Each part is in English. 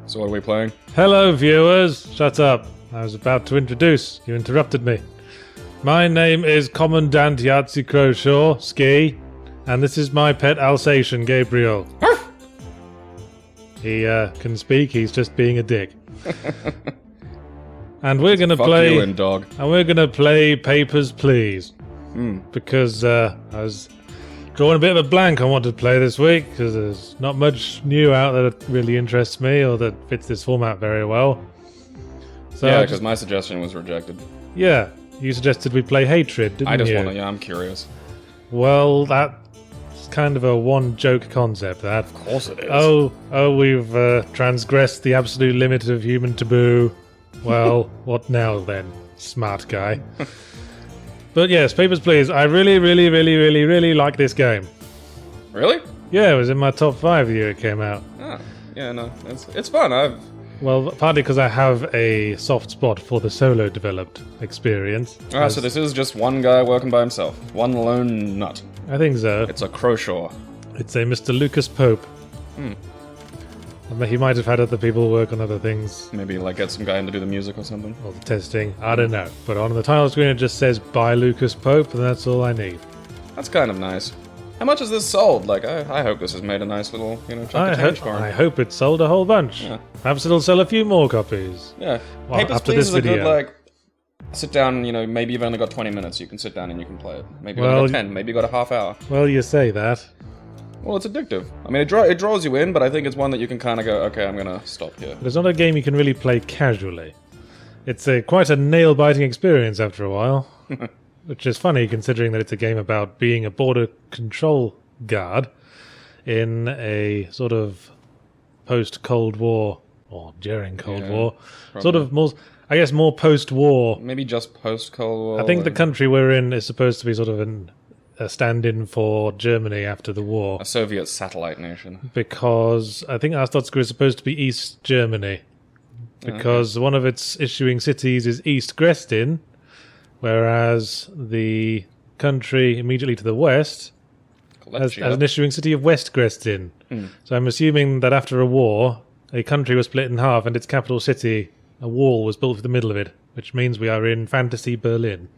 So what are we playing? Hello, viewers. Shut up. I was about to introduce. You interrupted me. My name is Commandant Yahtzee Crowshaw, Ski, and this is my pet Alsatian, Gabriel. He can speak, he's just being a dick. And we're gonna play... you and dog. And we're gonna play Papers, Please. Because I was drawing a bit of a blank on what to play this week, because there's not much new out that really interests me, or that fits this format very well. So Yeah, because my suggestion was rejected. Yeah, you suggested we play Hatred, didn't you? I just want to, yeah, I'm curious. Well, that's kind of a one-joke concept, that. Of course it is. Oh, we've transgressed the absolute limit of human taboo. Well, what now then, smart guy? But yes, Papers, Please. I really like this game. Really? Yeah, it was in my top 5 the year it came out. Ah, yeah, no, it's fun. Well, partly because I have a soft spot for the solo developed experience. So this is just one guy working by himself. One lone nut. I think so. It's a Crowshaw. It's a Mr. Lucas Pope. He might have had other people work on other things. Maybe like get some guy in to do the music or something. Or the testing. I don't know. But on the title screen it just says by Lucas Pope, and that's all I need. That's kind of nice. How much has this sold? Like, I hope this has made a nice little, chunk of change for him. I hope it sold a whole bunch. Yeah. Perhaps it'll sell a few more copies. Yeah. Well, Papers, after Please this is a good, video. sit down, maybe you've only got 20 minutes, you can sit down and you can play it. Maybe you've Well, only got 10, maybe you've got a half hour. Well, you say that. Well, it's addictive. I mean, it draws you in, but I think it's one that you can kind of go, okay, I'm gonna stop here. But it's not a game you can really play casually. It's quite a nail-biting experience after a while. Which is funny, considering that it's a game about being a border control guard in a sort of post-Cold War, or during Cold War, probably. sort of more, I guess more post-war. Maybe just post-Cold War. I think the country we're in is supposed to be sort of a stand-in for Germany after the war. A Soviet satellite nation. Because I think Arstotzka is supposed to be East Germany. Because one of its issuing cities is East Grestin, whereas the country immediately to the west has an issuing city of West Grestin. So I'm assuming that after a war, a country was split in half and its capital city, a wall was built for the middle of it, which means we are in fantasy Berlin.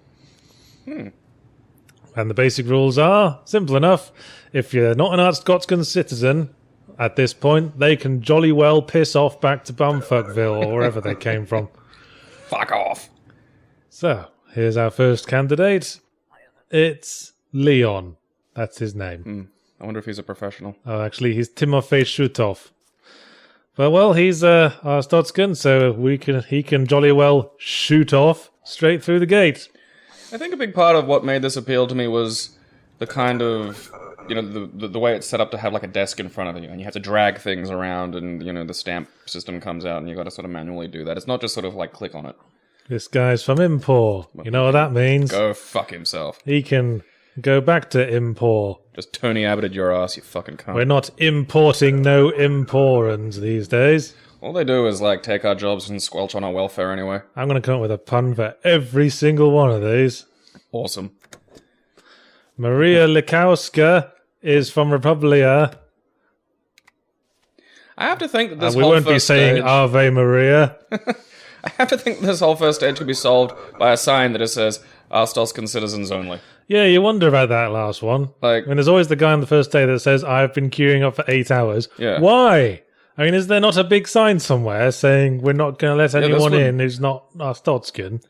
And the basic rules are simple enough. If you're not an Arstotzkan citizen at this point, they can jolly well piss off back to Bumfuckville or wherever they came from. Fuck off! So, here's our first candidate. It's Leon. That's his name. I wonder if he's a professional. Oh, actually, he's Timofey Shutov. But, well, he's Arstotzkan, so he can jolly well shoot off straight through the gate. I think a big part of what made this appeal to me was the kind of, the way it's set up to have like a desk in front of you, and you have to drag things around, and, the stamp system comes out, and you got to sort of manually do that. It's not just sort of like click on it. This guy's from Impor. You know what that means? Go fuck himself. He can go back to Impor. Just Tony Abboted your ass, you fucking cunt. We're not importing no Imporans these days. All they do is, take our jobs and squelch on our welfare anyway. I'm going to come up with a pun for every single one of these. Awesome. Maria Likowska is from Republia. I have to think that this We whole won't be first saying stage... Ave Maria. I have to think this whole first stage could be solved by a sign that just says, Arstotzkan citizens only. Yeah, you wonder about that last one. There's always the guy on the first day that says, I've been queuing up for 8 hours. Yeah. Why? I mean, is there not a big sign somewhere saying we're not going to let anyone in who's not Arstotzkan?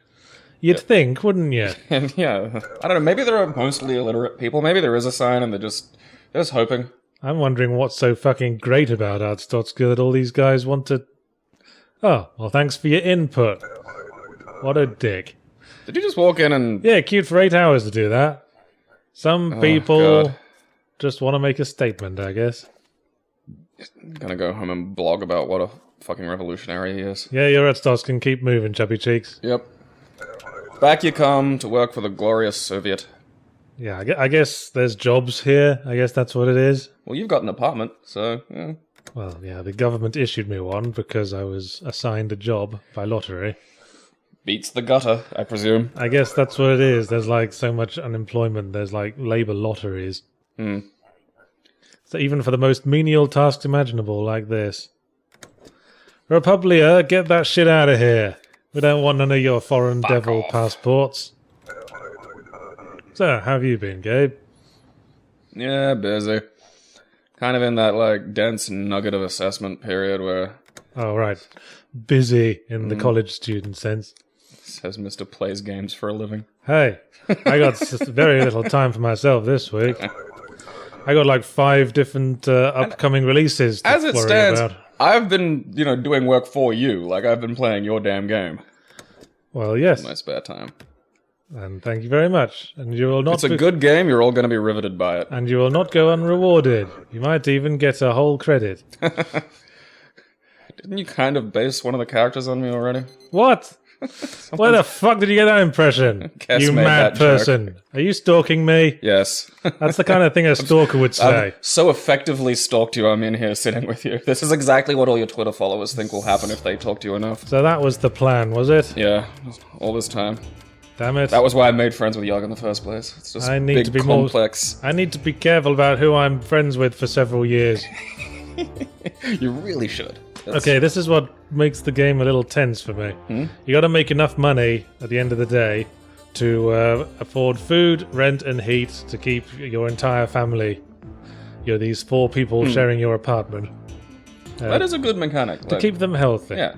You'd think, wouldn't you? And yeah, I don't know, maybe there are mostly illiterate people. Maybe there is a sign and they're just hoping. I'm wondering what's so fucking great about Arstotzka that all these guys want to... Oh, well, thanks for your input. What a dick. Did you just walk in and... Yeah, queued for 8 hours to do that. Some people just want to make a statement, I guess. Gonna go home and blog about what a fucking revolutionary he is. Yeah, your Arstotzkan, keep moving, chubby cheeks. Yep. Back you come to work for the glorious Soviet. Yeah, I guess there's jobs here. I guess that's what it is. Well, you've got an apartment, so, yeah. Well, yeah, the government issued me one because I was assigned a job by lottery. Beats the gutter, I presume. I guess that's what it is. There's so much unemployment. There's labour lotteries. So even for the most menial tasks imaginable like this. Republia, get that shit out of here. We don't want none of your foreign devil passports. So, how have you been, Gabe? Yeah, busy. Kind of in that, like, dense nugget of assessment period where... Oh, right. Busy in the college student sense. Says Mr. Plays games for a living. Hey, I got very little time for myself this week. I got like 5 different upcoming releases to As it worry stands, about. I've been, doing work for you. Like, I've been playing your damn game Well, yes. in my spare time. And thank you very much. And you will not It's a good game, you're all going to be riveted by it. And you will not go unrewarded. You might even get a whole credit. Didn't you kind of base one of the characters on me already? What? Where the fuck did you get that impression? Guess You made mad that person. joke. Are you stalking me? Yes. That's the kind of thing a stalker would say. I've so effectively stalked you, I'm in here sitting with you. This is exactly what all your Twitter followers think will happen if they talk to you enough. So that was the plan, was it? Yeah, all this time. Damn it. That was why I made friends with Yog in the first place. It's just I need big, to be complex. I need to be careful about who I'm friends with for several years. You really should. Okay, this is what makes the game a little tense for me. You gotta make enough money at the end of the day to afford food, rent, and heat to keep your entire family. You're these 4 people sharing your apartment. That is a good mechanic. To keep them healthy. Yeah.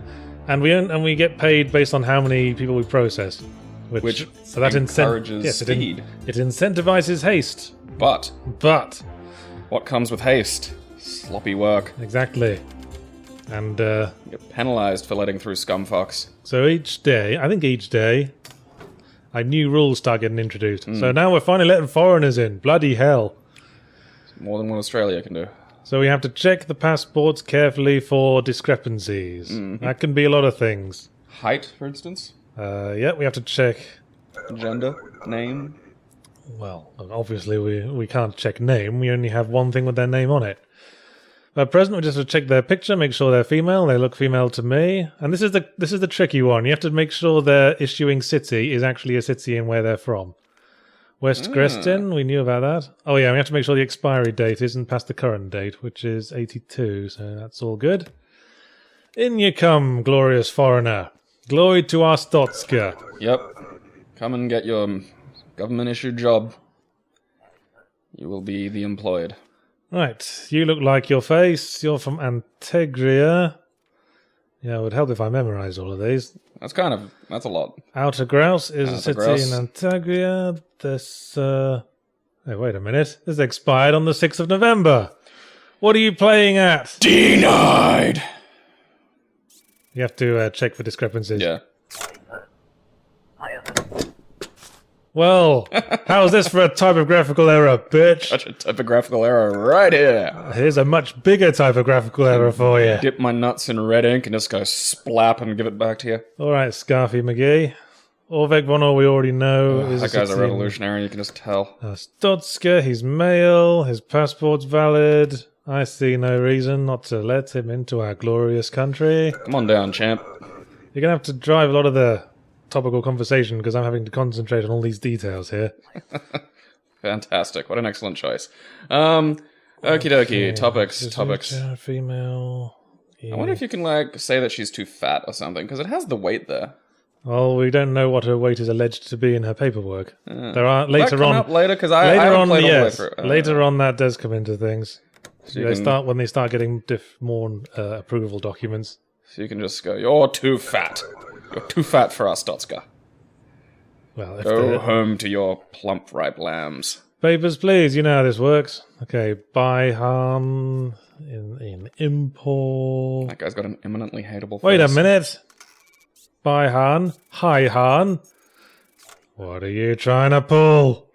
And we get paid based on how many people we process. Which so that encourages speed. It incentivizes haste. But But what comes with haste? Sloppy work. exactly. And You're penalized for letting through scumfucks. so each day, new rules start getting introduced. So now we're finally letting foreigners in. Bloody hell. More than what Australia can do. So we have to check the passports carefully for discrepancies. That can be a lot of things. Height, for instance? Yeah, we have to check. Gender? Name? Well, obviously we can't check name. We only have one thing with their name on it. At present, we just have to check their picture, make sure they're female. They look female to me. And this is the tricky one. You have to make sure their issuing city is actually a city in where they're from. West Grestin, we knew about that. Oh yeah, we have to make sure the expiry date isn't past the current date, which is 82, so that's all good. In you come, glorious foreigner. Glory to our Stotska. Yep. Come and get your government-issued job. You will be the employed. Right, you look like your face. You're from Antegria. Yeah, it would help if I memorised all of these. That's a lot. Outer Grouse is a Outer city Grouse. in Antegria. This, hey, wait a minute. This expired on the 6th of November. What are you playing at? Denied! You have to check for discrepancies. Yeah. Well, how's this for a typographical error, bitch? Such a typographical error right here. Here's a much bigger typographical error for you. Dip my nuts in red ink and just go splap and give it back to you. Alright, Scarfy McGee. Orvek Vonor we already know is That guy's a city in revolutionary, you can just tell. Stotska, he's male, his passport's valid. I see no reason not to let him into our glorious country. Come on down, champ. You're gonna have to drive a lot of the topical conversation because I'm having to concentrate on all these details here. Fantastic. What an excellent choice. Okie dokie. Topics. Female. I wonder if you can, say that she's too fat or something, because it has the weight there. Well, we don't know what her weight is alleged to be in her paperwork. There are Will that later come on. up later? Because I Later haven't on, played all the way yes. through. Later on, that does come into things. So you can- When they start getting more approval documents. So you can just go, you're too fat. You're too fat for us, Dotska. Well, if Go the home to your plump, ripe lambs. papers, please. You know how this works. Okay, buy Han in import. That guy's got an eminently hateable face. Wait a minute. Buy Han. Hi Han. What are you trying to pull?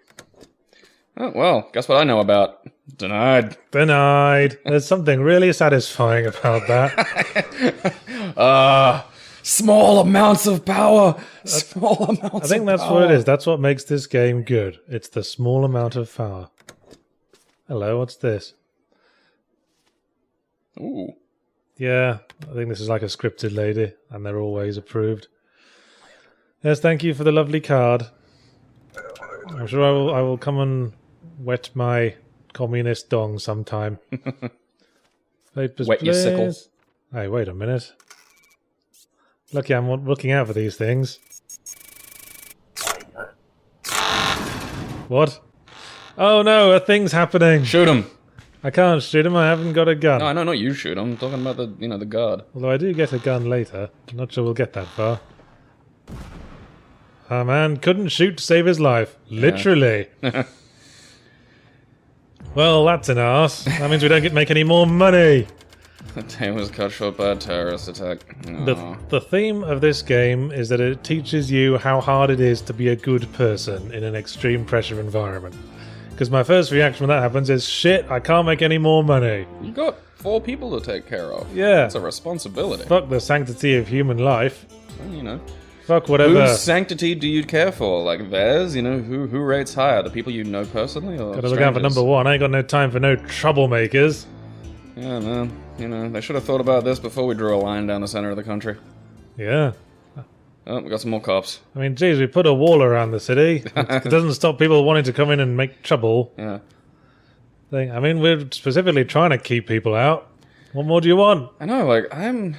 Oh, well, guess what I know about. Denied. Denied. There's something really satisfying about that. Small amounts of power. Small amounts of power. I think that's what it is. That's what makes this game good. It's the small amount of power. Hello, what's this? Ooh. Yeah, I think this is like a scripted lady, and they're always approved. Yes, thank you for the lovely card. I'm sure I will come and wet my communist dong sometime. Papers, Wet your please. sickle. Hey, wait a minute. Lucky I'm looking out for these things. What? Oh no, a thing's happening. Shoot him. I can't shoot him, I haven't got a gun. No, I know, not you shoot him. I'm talking about the guard. Although I do get a gun later. I'm not sure we'll get that far. Our man couldn't shoot to save his life. Literally. Well, that's an arse. That means we don't make any more money. The day was cut short by a terrorist attack. The theme of this game is that it teaches you how hard it is to be a good person in an extreme pressure environment. Because my first reaction when that happens is, shit, I can't make any more money. You got 4 people to take care of. Yeah. It's a responsibility. Fuck the sanctity of human life. Well, you know. Fuck whatever. Whose sanctity do you care for? Like theirs? You know, who rates higher? The people you know personally or Gotta look out for number one. I ain't got no time for no troublemakers. Yeah, man. You know, they should have thought about this before we drew a line down the center of the country. Yeah. Oh, we got some more cops. I mean, geez, we put a wall around the city. It doesn't stop people wanting to come in and make trouble. Yeah. I mean, we're specifically trying to keep people out. What more do you want? I know, like, I'm...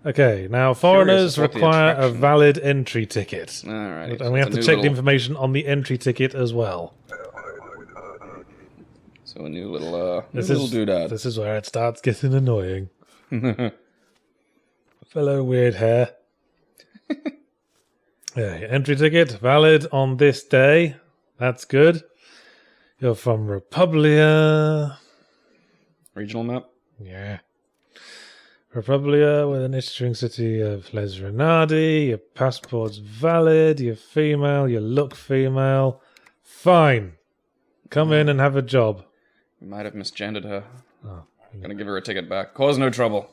Okay, now foreigners require a valid entry ticket. Alright. And we have to check the information on the entry ticket as well. So a new little doodad. This is where it starts getting annoying. Fellow weird hair. Yeah, your entry ticket, valid on this day. That's good. You're from Republia. Regional map? Yeah. Republia with an issuing city of Les Renardi. Your passport's valid. You're female. You look female. Fine. Come in and have a job. We might have misgendered her. Oh. I'm gonna give her a ticket back. Cause no trouble.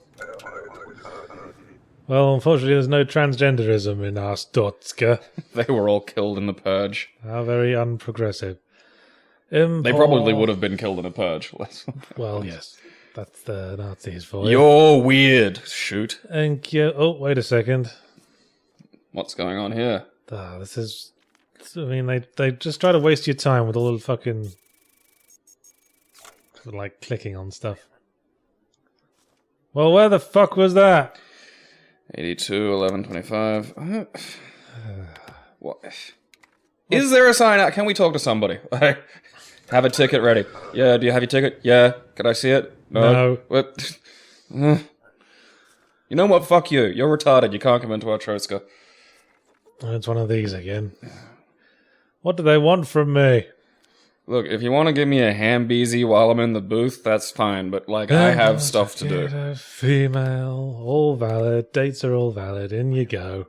Well, unfortunately, there's no transgenderism in our Stotska. They were all killed in the purge. How very unprogressive. They probably would have been killed in a purge. Well, yes. That's the Nazis for you. You're weird. Shoot. Thank you. Oh, wait a second. What's going on here? This is... I mean, they just try to waste your time with all the fucking... like, clicking on stuff. Well, where the fuck was that? 82, 11, 25. What? Is there a sign out? Can we talk to somebody? Have a ticket ready. Yeah, do you have your ticket? Yeah. Could I see it? No. What? You know what? Fuck you. You're retarded. You can't come into our Troska. It's one of these again. What do they want from me? Look, if you want to give me a ham-beezy while I'm in the booth, that's fine, but, like, I have stuff to do. Female, all valid, dates are all valid, in you go.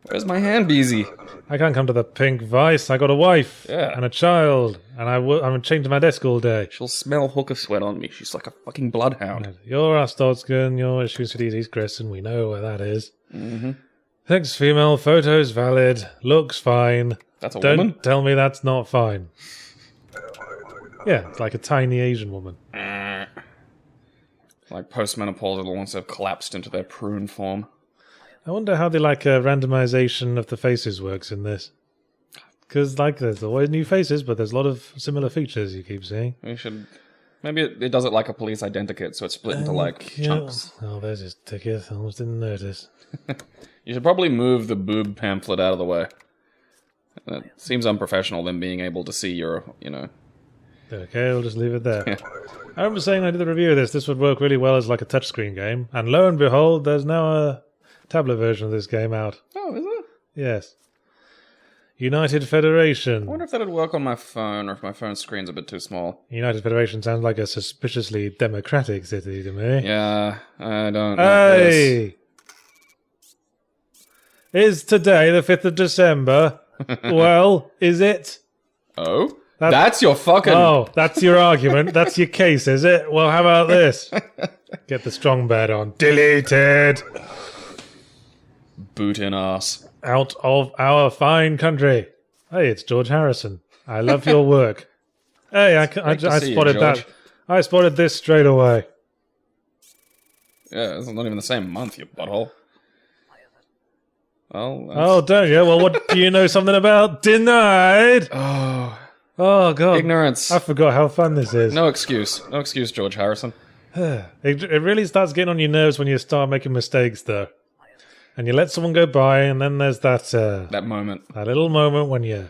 Where's my ham-beezy? I can't come to the Pink Vice, I got a wife, Yeah. and a child, and I'm chained to my desk all day. She'll smell hooker sweat on me. She's like a fucking bloodhound. You're Astotskin, you're Issue Cities East Crescent, we know where that is. Mm-hmm. Thanks, female, photos valid, looks fine. That's a Don't woman? tell me that's not fine. Yeah, it's like a tiny Asian woman. Like postmenopausal ones that have collapsed into their prune form. I wonder how the randomization of the faces works in this. Because there's always new faces, but there's a lot of similar features you keep seeing. We should... Maybe it does it like a police identikit, so it's split into, chunks. Oh, there's his ticket. I almost didn't notice. You should probably move the boob pamphlet out of the way. It seems unprofessional, them being able to see your, Okay, we'll just leave it there. Yeah. I remember saying I did a review of this. This would work really well as like a touchscreen game. And lo and behold, there's now a tablet version of this game out. Oh, is it? Yes. United Federation. I wonder if that'd work on my phone, or if my phone screen's a bit too small. United Federation sounds like a suspiciously democratic city to me. Yeah, I don't know. Hey! Is today the 5th of December? Well, is it? Oh? That's your fucking... Oh, that's your argument. That's your case, is it? Well, how about this? Get the strong bed on. Deleted. Boot in ass. Out of our fine country. Hey, it's George Harrison. I love your work. Hey, I spotted that. I spotted this straight away. Yeah, it's not even the same month, you butthole. Well, oh, don't you? Well, what do you know something about? Denied. Oh, God. ignorance. I forgot how fun this is. No excuse. No excuse, George Harrison. It really starts getting on your nerves when you start making mistakes, though. And you let someone go by, and then there's that... that moment. That little moment when you...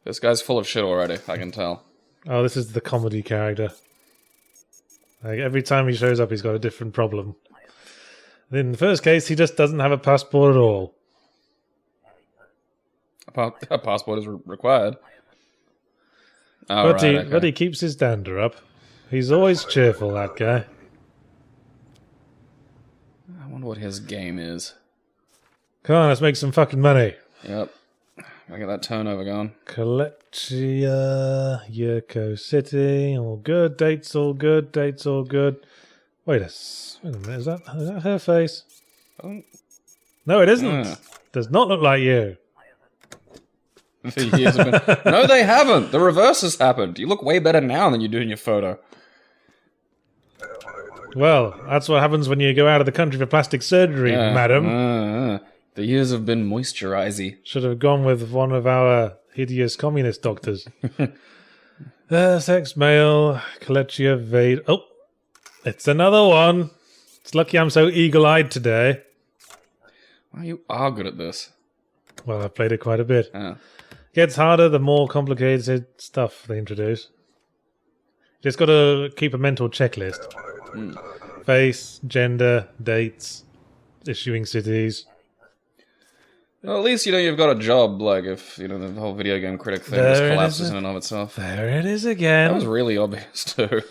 This guy's full of shit already, I can tell. Oh, this is the comedy character. Like, every time he shows up, he's got a different problem. In the first case, he just doesn't have a passport at all. A passport is required. Oh, but he keeps his dander up. He's always cheerful, that guy. I wonder what his game is. Come on, let's make some fucking money. Yep. I get that turnover going. Kolechia, Yurko City, all good. Dates all good. Dates all good. Wait a minute, is that her face? Oh. No, it isn't. Does not look like you. The years have been... No, they haven't. The reverse has happened. You look way better now than you do in your photo. Well, that's what happens when you go out of the country for plastic surgery, madam. The years have been moisturizing. Should have gone with one of our hideous communist doctors. Sex male, Kolechia Vade. Oh, it's another one. It's lucky I'm so eagle-eyed today. Well, you are good at this. Well, I've played it quite a bit. Yeah. Gets harder the more complicated stuff they introduce. Just got to keep a mental checklist. Face, gender, dates, issuing cities. Well, at least, you've got a job, like, if, the whole video game critic thing just collapses in and of itself. There it is again. That was really obvious, too.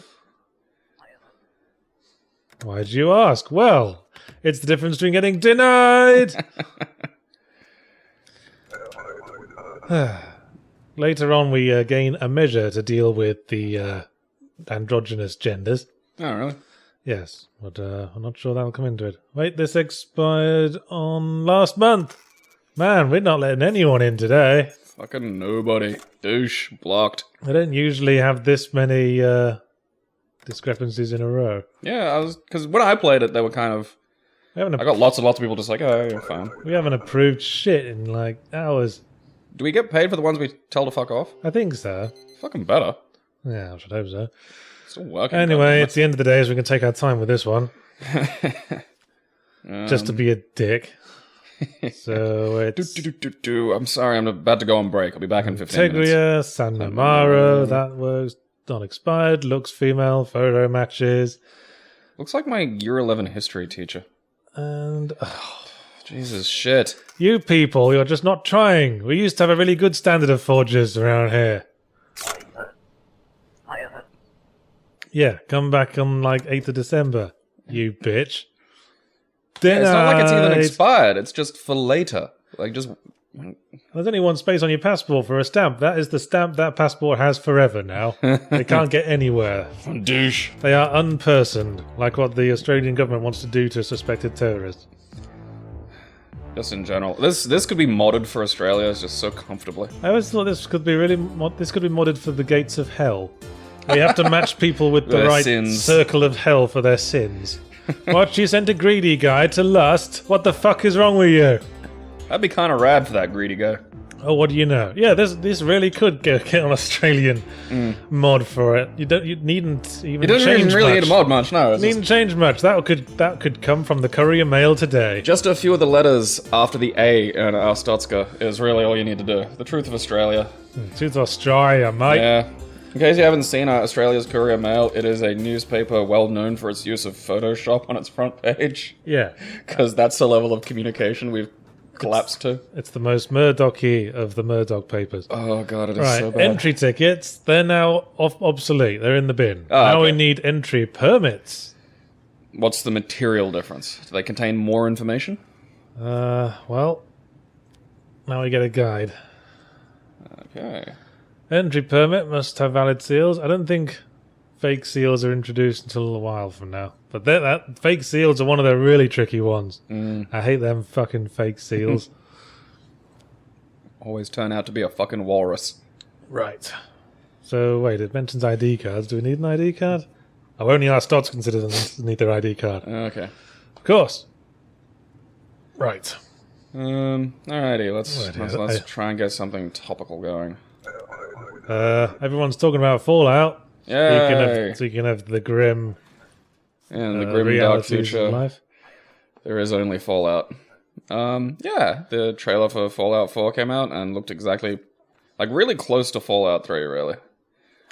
Why'd you ask? Well, it's the difference between getting denied. Later on, we gain a measure to deal with the androgynous genders. Oh, really? Yes, but I'm not sure that'll come into it. Wait, this expired on last month. Man, we're not letting anyone in today. Fucking nobody. Douche. Blocked. I don't usually have this many discrepancies in a row. Yeah, because when I played it, they were kind of... I got lots and lots of people just like, oh, you're fine. We haven't approved shit in, like, hours. Do we get paid for the ones we tell to fuck off? I think so. Fucking better. Yeah, I should hope so. Still working. Anyway, it's the end of the day, so we can take our time with this one. Just to be a dick. So it's... I'm sorry, I'm about to go on break. I'll be back in 15 minutes. Tegria, San Namaro, that was not expired. Looks female, photo matches. Looks like my year 11 history teacher. And... Jesus shit. You people, you're just not trying. We used to have a really good standard of forgers around here. Yeah, come back on like 8th of December, you bitch. Yeah, it's not like it's even expired, it's just for later. Like, just... There's only one space on your passport for a stamp. That is the stamp that passport has forever now. They can't get anywhere. Douche. They are unpersoned, like what the Australian government wants to do to suspected terrorists. Just in general. This could be modded for Australia, it's just so comfortably. I always thought this could be this could be modded for the gates of hell. We have to match people with the right sins. Circle of hell for their sins. What, you sent a greedy guy to lust? What the fuck is wrong with you? That'd be kind of rad for that greedy guy. Oh, what do you know? Yeah, this really could get an Australian mod for it. You needn't even change much. You don't really much. need a mod much, no. You needn't change much. That could come from the Courier Mail today. Just a few of the letters after the A in Arstotzka is really all you need to do. The Truth of Australia. Truth of Australia, mate. Yeah. In case you haven't seen Australia's Courier Mail, it is a newspaper well known for its use of Photoshop on its front page. Yeah. Because that's the level of communication we've collapsed to. It's the most Murdoch-y of the Murdoch papers. Oh god, it is Right, so bad. entry tickets, they're now obsolete. They're in the bin. Oh, now okay. we need entry permits. What's the material difference? Do they contain more information? Well, now we get a guide. Okay. Entry permit must have valid seals. I don't think fake seals are introduced until a while from now. But that fake seals are one of the really tricky ones. I hate them fucking fake seals. Always turn out to be a fucking walrus. Right. So, wait, it mentions ID cards. Do we need an ID card? Oh, only our Stots consider them to need their ID card. Okay. Of course. Right. Alrighty, let's try and get something topical going. Everyone's talking about Fallout. Yay! Speaking of the grim, And the grim dark realities future. of life. There is only Fallout. The trailer for Fallout 4 came out and looked exactly, like, really close to Fallout 3, really.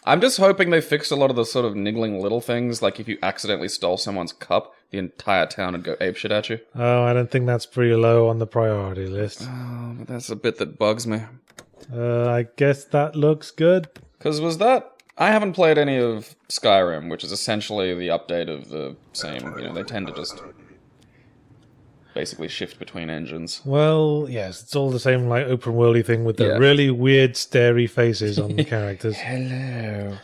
I'm just hoping they fixed a lot of the sort of niggling little things, like if you accidentally stole someone's cup, the entire town would go apeshit at you. Oh, I don't think that's pretty low on the priority list. Oh, but that's a bit that bugs me. I guess that looks good. Because I haven't played any of Skyrim, which is essentially the update of the same, they tend to just basically shift between engines. Well, yes, it's all the same like open worldy thing with the Yeah. really weird starey faces on the characters. Hello.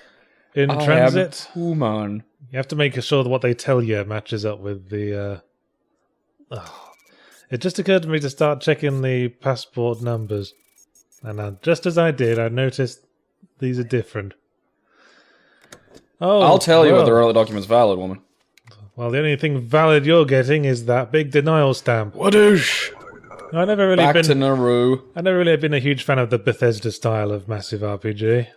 In I transit, am Human. you have to make sure that what they tell you matches up with the... It just occurred to me to start checking the passport numbers. And just as I did, I noticed these are different. Oh, I'll tell you well. whether the early document's valid, woman. Well, the only thing valid you're getting is that big denial stamp. Wadoosh! I never really Back been. to Nauru. I never really been a huge fan of the Bethesda style of massive RPG.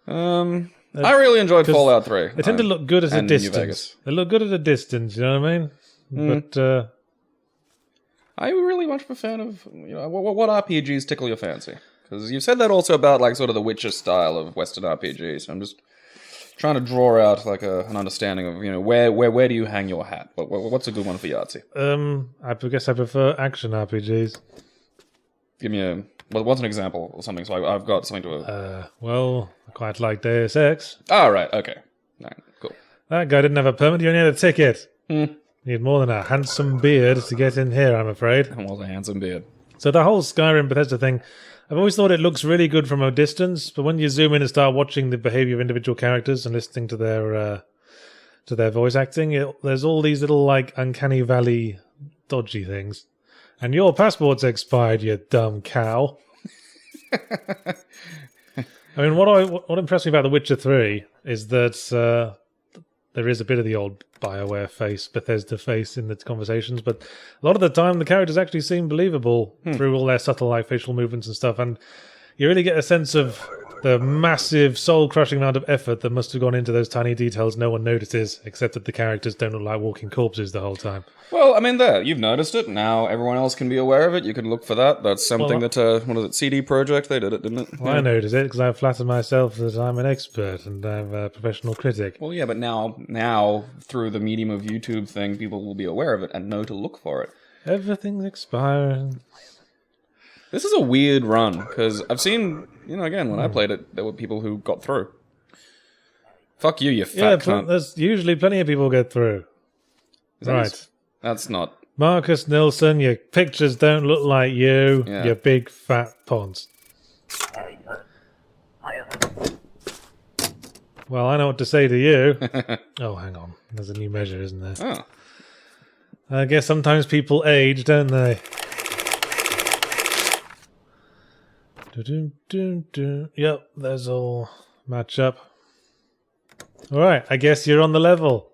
I really enjoyed 'cause Fallout 3. They tend to look good at a and New distance. Vegas. They look good at a distance. You know what I mean? But I'm really much of a fan of, what RPGs tickle your fancy? Because you've said that also about, like, sort of the Witcher style of Western RPGs. I'm just trying to draw out, like, an understanding of, where do you hang your hat? What's a good one for Yahtzee? I guess I prefer action RPGs. Give me what's an example or something, so I've got something to... Well, I quite like Deus Ex. Oh, right, okay. Right, cool. That guy didn't have a permit. You only had a ticket. Need more than a handsome beard to get in here, I'm afraid. That was a handsome beard. So the whole Skyrim Bethesda thing, I've always thought it looks really good from a distance, but when you zoom in and start watching the behavior of individual characters and listening to their voice acting, there's all these little, like, uncanny valley dodgy things. And your passport's expired, you dumb cow. I mean, what impressed me about The Witcher 3 is that there is a bit of the old BioWare face, Bethesda face in the conversations, but a lot of the time the characters actually seem believable through all their subtle like facial movements and stuff, and you really get a sense of the massive soul-crushing amount of effort that must have gone into those tiny details no one notices, except that the characters don't look like walking corpses the whole time. Well, I mean, you've noticed it. Now everyone else can be aware of it. You can look for that. That's something that, what is it, CD Projekt? They did it, didn't it? Well, I noticed it because I flatter myself that I'm an expert and I'm a professional critic. Well, yeah, but now through the medium of YouTube thing, people will be aware of it and know to look for it. Everything's expiring. This is a weird run, because I've seen, again, when I played it, there were people who got through. Fuck you fat cunt. There's usually plenty of people get through. Right. That's not... Marcus Nilsson, your pictures don't look like you, Yeah. you big fat ponce. Well, I know what to say to you. Oh, hang on. There's a new measure, isn't there? Oh. I guess sometimes people age, don't they? Yep, those all match up. Alright, I guess you're on the level.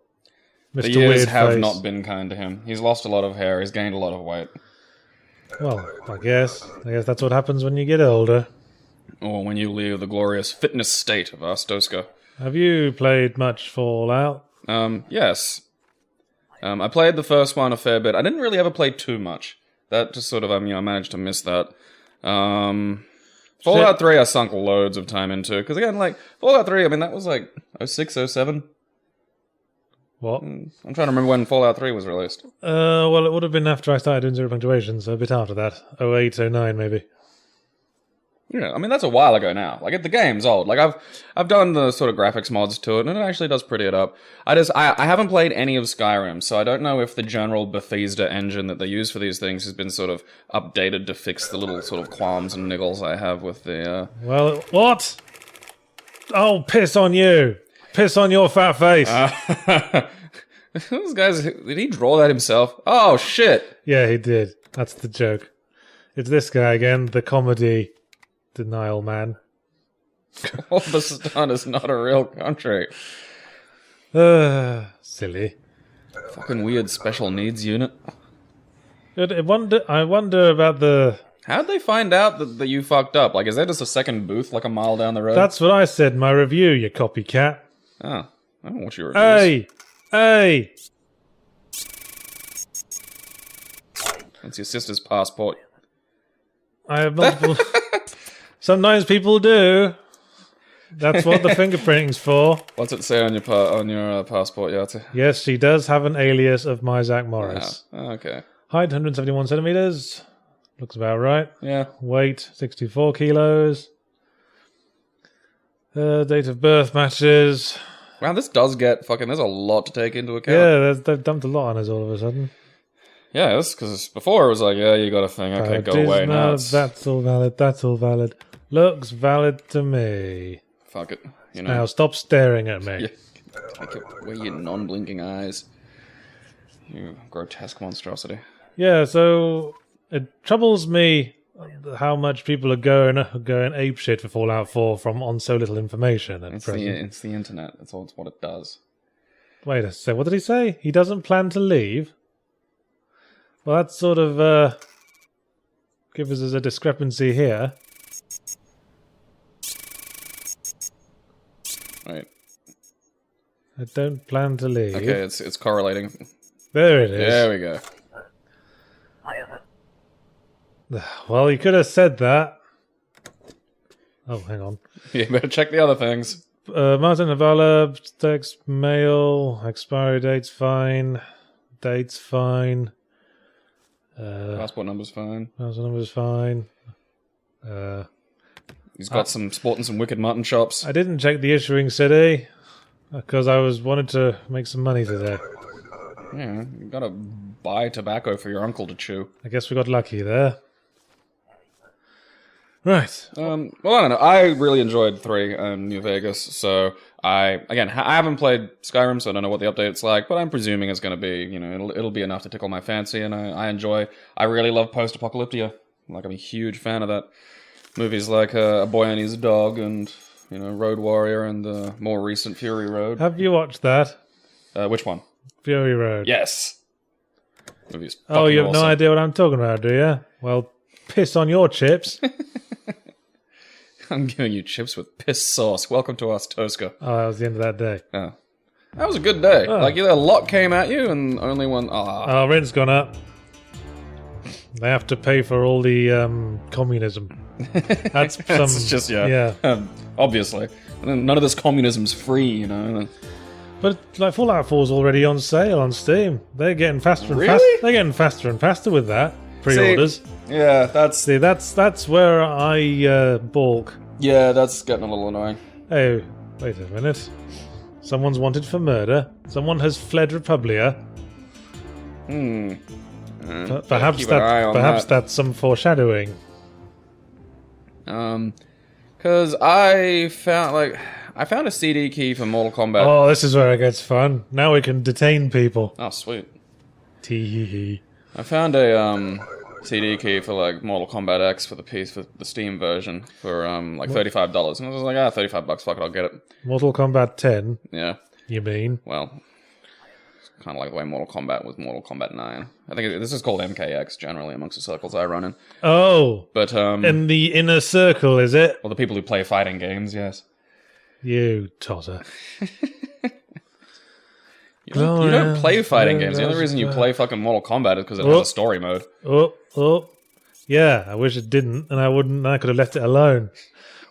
Mr. The years Weird have Face. not been kind to him. He's lost a lot of hair. He's gained a lot of weight. Well, I guess that's what happens when you get older. Or when you leave the glorious fitness state of Arstoska. Have you played much Fallout? Yes. I played the first one a fair bit. I didn't really ever play too much. That just sort of, I managed to miss that. Fallout 3 I sunk loads of time into. Because again, like, Fallout 3, that was like 06, 07. What? I'm trying to remember when Fallout 3 was released. Well, it would have been after I started doing Zero Punctuation, so a bit after that. 08, 09 maybe. Yeah, that's a while ago now. Like, the game's old. Like, I've done the sort of graphics mods to it, and it actually does pretty it up. I haven't played any of Skyrim, so I don't know if the general Bethesda engine that they use for these things has been sort of updated to fix the little sort of qualms and niggles I have with the, Well, what? Oh, piss on you. Piss on your fat face. Those guys, did he draw that himself? Oh, shit! Yeah, he did. That's the joke. It's this guy again, the comedy denial man. Ulverston is not a real country. Silly. Fucking weird special needs unit. I wonder about the How'd they find out that you fucked up? Like, is there just a second booth like a mile down the road? That's what I said in my review, you copycat. Oh, I don't watch your reviews. Hey! That's your sister's passport. I have multiple... Sometimes people do. That's what the fingerprinting's for. What's it say on your passport, Yati? Yes, she does have an alias of my Zach Morris. Oh, okay. Height 171 centimeters. Looks about right. Yeah. Weight 64 kilos. Date of birth matches. Wow, this does get fucking... There's a lot to take into account. Yeah, they've dumped a lot on us all of a sudden. Yeah, that's because before it was like, yeah, you got a thing. Okay, go away. Now it's... That's all valid. That's all valid. Looks valid to me. Fuck it. You know. Now stop staring at me. Yeah. Take away your non-blinking eyes. You grotesque monstrosity. Yeah, so it troubles me how much people are going apeshit for Fallout 4 from on so little information at present. It's the internet. That's what it does. Wait a sec. What did he say? He doesn't plan to leave? Well, that sort of gives us a discrepancy here. Right. I don't plan to leave. Okay, it's correlating. There it is. There we go. Well, you could have said that. Oh, hang on. You better check the other things. Martin Navala, text, mail, expiry date's fine. Date's fine. Passport number's fine. Passport number's fine. He's got some sporting some wicked mutton chops. I didn't check the issuing city because I wanted to make some money today. Yeah, you gotta buy tobacco for your uncle to chew. I guess we got lucky there. Right. Well, I don't know. I really enjoyed 3 in New Vegas, so I haven't played Skyrim, so I don't know what the update's like, but I'm presuming it's going to be, you know, it'll be enough to tickle my fancy, and I really love post-apocalyptia. Like, I'm a huge fan of that. Movies like A Boy and His Dog and, you know, Road Warrior and the more recent Fury Road. Have you watched that? Which one? Fury Road. Yes. Movie's Oh, you have awesome. no idea what I'm talking about, do you? Well, piss on your chips. I'm giving you chips with piss sauce. Welcome to us, Tosca. Oh, that was the end of that day. Oh. That was a good day. Oh. Like, a lot came at you and only one... Oh, rent's gone up. They have to pay for all the communism. That's just, obviously. And then none of this communism's free, you know. But like Fallout 4 is already on sale on Steam. They're getting faster and Really? faster. They're getting faster and faster with that pre-orders. Yeah, that's where I balk. Yeah, that's getting a little annoying. Oh, wait a minute. Someone's wanted for murder. Someone has fled Republia. Perhaps that's some foreshadowing. Because I found a CD key for Mortal Kombat. Oh, this is where it gets fun. Now we can detain people. Oh, sweet. Tee. I found a CD key for like Mortal Kombat X for the Steam version for like $35, and I was like, $35, fuck it, I'll get it. Mortal Kombat 10. Yeah. You mean? Well, it's kind of like the way Mortal Kombat was Mortal Kombat 9. I think this is called MKX generally amongst the circles I run in. Oh. But in the inner circle, is it? Well, the people who play fighting games, yes. You totter. You don't play fighting games. The only reason you play fucking Mortal Kombat is because it has a story mode. Yeah, I wish it didn't, and I could have left it alone.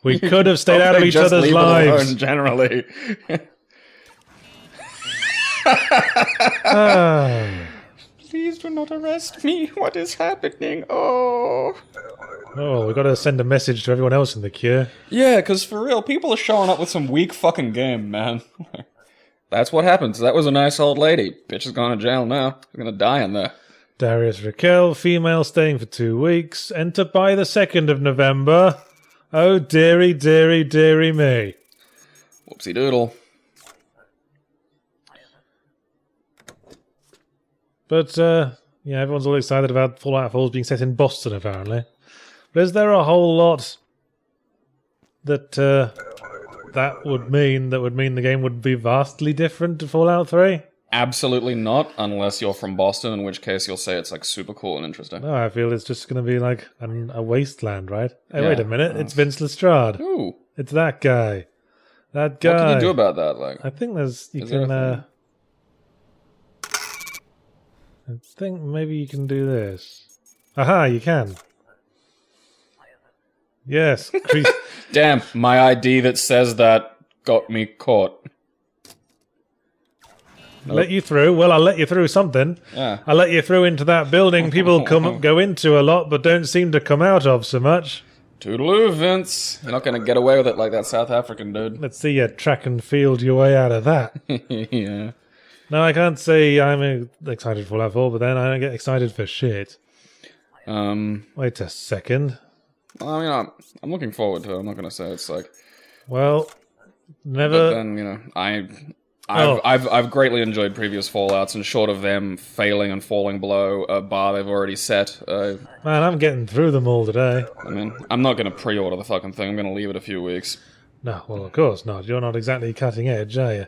We could have stayed out of each other's lives. Alone, generally. Please do not arrest me. What is happening? Oh, we got to send a message to everyone else in the queue. Yeah, because for real, people are showing up with some weak fucking game, man. That's what happens. That was a nice old lady. Bitch is gone to jail now. She's gonna die in there. Darius Raquel, female, staying for 2 weeks. Enter by the 2nd of November. Oh, dearie, dearie, dearie me. Whoopsie doodle. But, everyone's all excited about Fallout 4 being set in Boston, apparently. But is there a whole lot that would mean the game would be vastly different to Fallout 3? Absolutely not, unless you're from Boston, in which case you'll say it's like super cool and interesting. No, I feel it's just going to be like a wasteland, right? Hey, Yeah. wait a minute. It's Vince Lestrade. Ooh. It's that guy. That guy. What can you do about that? Like, I think Is there a I think maybe you can do this. Aha, you can. Yes. damn, my ID that says that got me caught. Let you through. Well, I'll let you through something. Yeah. I'll let you through into that building people go into a lot, but don't seem to come out of so much. Toodaloo, Vince. You're not going to get away with it like that South African dude. Let's see you track and field your way out of that. Yeah. No, I can't say I'm excited for Fallout 4, but then I don't get excited for shit. Wait a second. I mean, I'm looking forward to it. I'm not going to say it's like... Well, But never... then, you know, I've greatly enjoyed previous Fallouts, and short of them failing and falling below a bar they've already set, Man, I'm getting through them all today. I mean, I'm not going to pre-order the fucking thing. I'm going to leave it a few weeks. No, well, of course not. You're not exactly cutting edge, are you?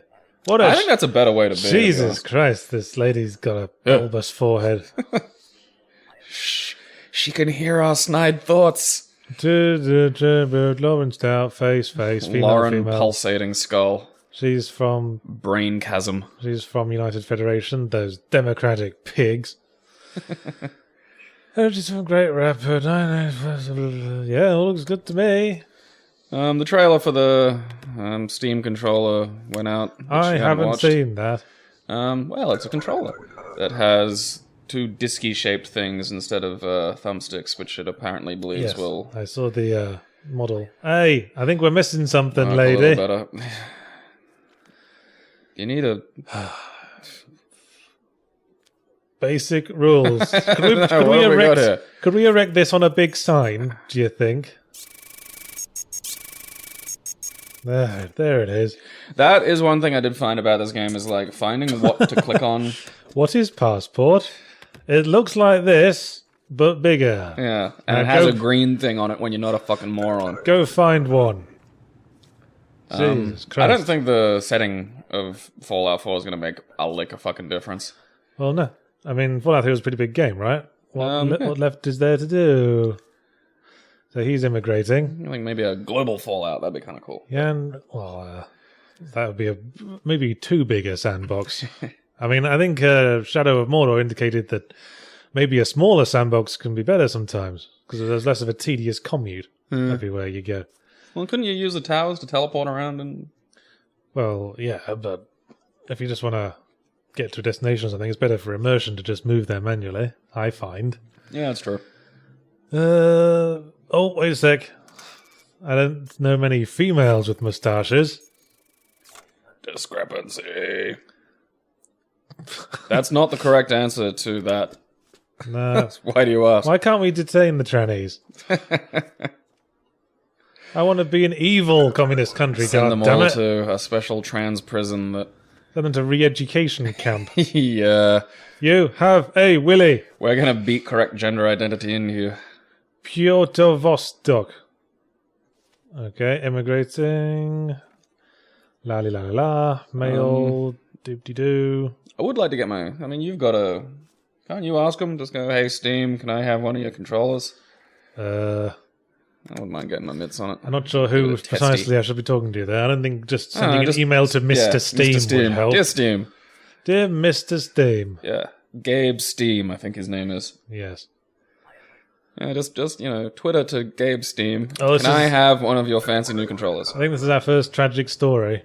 I think that's a better way to be. Jesus Christ, this lady's got a bulbous forehead. Shh, she can hear our snide thoughts. Lauren Stout, face, female, Lauren female. pulsating skull. She's from Brain chasm. United Federation, those democratic pigs. Oh, she's a great rapper. Yeah, all looks good to me. The trailer for the Steam controller went out. I haven't watched. seen that. Well, it's a controller that has two disky-shaped things instead of thumbsticks, which it apparently believes Yes, will I saw the model. Hey, I think we're missing something, work a lady. little better. You need a... Basic rules. Could we, What have we got here? could we erect this on a big sign, do you think? There it is. That is one thing I did find about this game, is like finding what to click on. What is passport? It looks like this, but bigger. Yeah, and Now it has go- a green thing on it when you're not a fucking moron. Go find one. Jesus Christ. I don't think the setting of Fallout 4 is going to make a lick of fucking difference. Well, no. I mean, Fallout 3 was a pretty big game, right? Yeah. What left is there to do? So he's immigrating. I think maybe a global Fallout, that'd be kind of cool. Yeah, and, well, that would be maybe too big a sandbox. I mean, I think Shadow of Mordor indicated that maybe a smaller sandbox can be better sometimes, because there's less of a tedious commute everywhere you go. Well, couldn't you use the towers to teleport around and... Well, yeah, but if you just want to get to a destination or something, it's better for immersion to just move there manually, I find. Yeah, that's true. Oh, wait a sec. I don't know many females with moustaches. Discrepancy. That's not the correct answer to that. No. Why do you ask? Why can't we detain the trannies? I want to be an evil communist country, Send them goddammit. all to a special trans prison that... Send them to re-education camp. Yeah. You have a Willy. We're gonna beat correct gender identity in you. Pyotr Vostok. Okay, immigrating. La la la la la. Male. Doop-de-doo. I would like to get my... I mean, you've got a... Can't you ask them? Just go, hey, Steam, can I have one of your controllers? I wouldn't mind getting my mitts on it. I'm not sure who Bit of precisely testy. I should be talking to there. I don't think just sending just- an email to Mr. Yeah, Steam, Mr. Steam would help. Dear Steam. Dear Mr. Steam. Yeah. Gabe Steam, I think his name is. Yes. Yeah, just you know, Twitter to Gabe Steam. Oh, this Can I is- have one of your fancy new controllers? I think this is our first tragic story.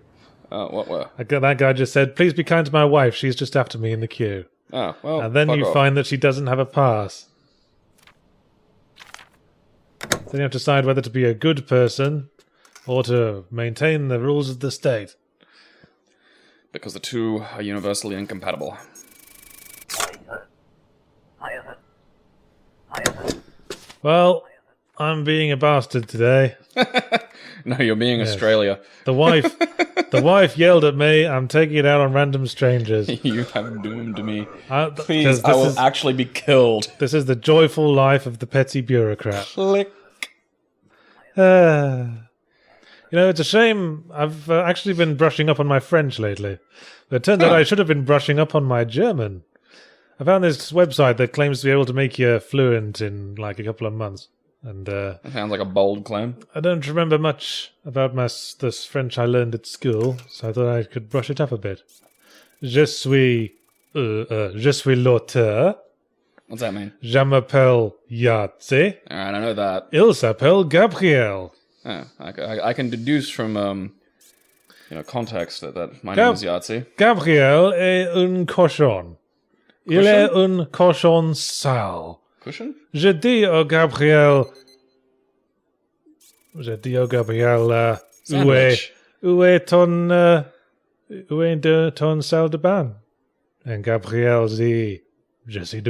What were? That guy just said, please be kind to my wife. She's just after me in the queue. Oh, well, And then fuck you off. find that she doesn't have a pass. Then you have to decide whether to be a good person or to maintain the rules of the state. Because the two are universally incompatible. Well, I'm being a bastard today. No, you're being Australia. The wife yelled at me. I'm taking it out on random strangers. You have doomed me. Because Please, I will actually be killed. This is the joyful life of the petty bureaucrat. Click. It's You know, it's a shame. I've actually been brushing up on my French lately. But it turns out I should have been brushing up on my German. I found this website that claims to be able to make you fluent in like a couple of months. And That sounds like a bold claim. I don't remember much about this French I learned at school, so I thought I could brush it up a bit. Je suis l'auteur. What's that mean? Je m'appelle Yahtzee. All right, I know that. Il s'appelle Gabriel. Oh, I can deduce from context that my name is Yahtzee. Gabriel est un cochon. Il est un cochon sale. Cushion? Je dis au Gabriel, Sandwich. où est ton salle de bain? Et Gabriel dit, je suis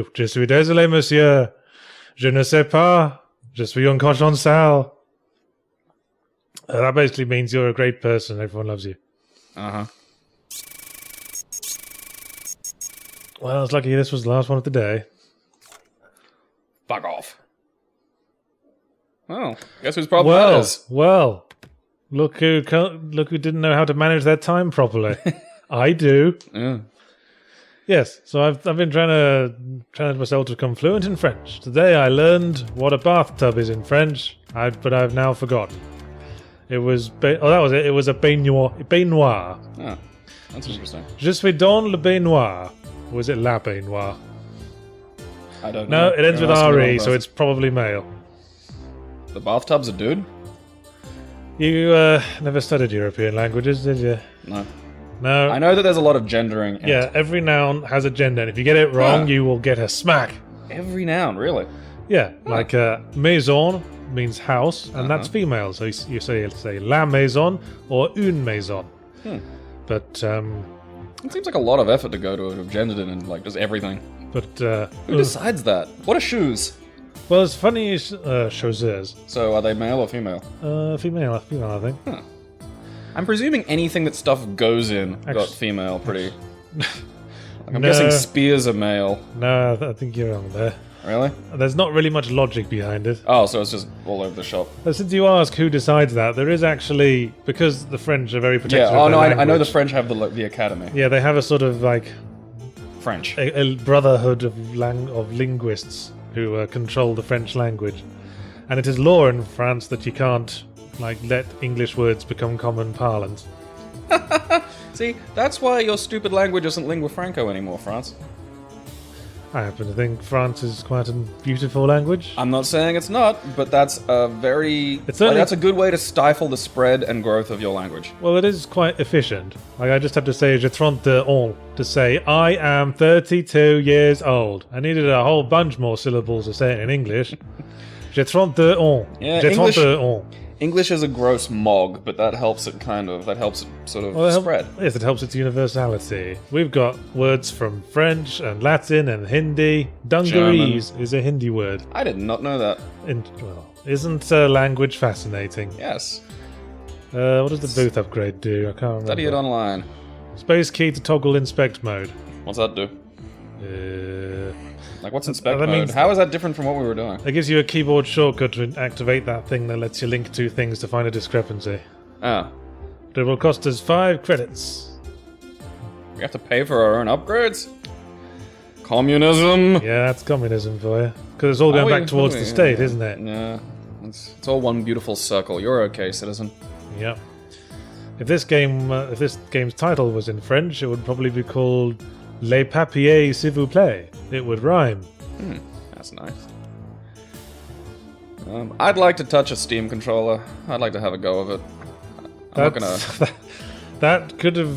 désolé, monsieur. Je ne sais pas. Je suis un cochon sale. That basically means you're a great person. Everyone loves you. Uh-huh. Well, it's lucky this was the last one of the day. Fuck off. Well, guess whose problem that is? Well, look who didn't know how to manage their time properly. I do. Yeah. Yes, so I've been trying to challenge myself to become fluent in French. Today I learned what a bathtub is in French, but I've now forgotten. It was that was it. It was a baignoire. Oh, that's interesting. Je suis dans le baignoire. Or was it la baignoire? I don't know. No, it ends with RE, so it's probably male. The bathtub's a dude? You never studied European languages, did you? No. No. I know that there's a lot of gendering. Yeah, every noun has a gender, and if you get it wrong, you will get a smack. Every noun, really? Yeah, like maison means house, and that's female, so you say la maison or une maison. But it seems like a lot of effort to go to have gendered it and like just everything. But who decides that? What are shoes? Well, it's funny, chausseurs. So are they male or female? Female, I think. I'm presuming anything that stuff goes in got female pretty. I'm No. guessing spears are male. No, I think you're wrong there. Really? There's not really much logic behind it. Oh, so it's just all over the shop. Since you ask who decides that, there is actually, because the French are very protective Yeah, oh of no, their I know the language. French have the academy. Yeah, they have a sort of like French. a brotherhood of linguists who control the French language. And it is law in France that you can't let English words become common parlance. See, that's why your stupid language isn't lingua franco anymore, France. I happen to think France is quite a beautiful language. I'm not saying it's not, but that's a very... only- that's a good way to stifle the spread and growth of your language. Well, it is quite efficient. Like, I just have to say je 31 to say I am 32 years old. I needed a whole bunch more syllables to say it in English. Je 31. Yeah, Je English- 31. English is a gross mog, but that helps it sort of spread. Yes, it helps its universality. We've got words from French and Latin and Hindi. Dungarees is a Hindi word. I did not know that. Isn't language fascinating? Yes. What does the booth upgrade do? I can't remember. Study it online. Space key to toggle inspect mode. What's that do? Like, what's inspect that mode? means- How is that different from what we were doing? It gives you a keyboard shortcut to activate that thing that lets you link two things to find a discrepancy. Ah. But it will cost us 5 credits. We have to pay for our own upgrades? Communism! Yeah, that's communism for you. Because it's all going back towards the state, isn't it? Yeah. It's all one beautiful circle. You're okay, citizen. Yep. If this game's title was in French, it would probably be called Les Papiers, s'il vous plaît. It would rhyme. That's nice. I'd like to touch a Steam controller. I'd like to have a go of it. I'm not gonna... That could have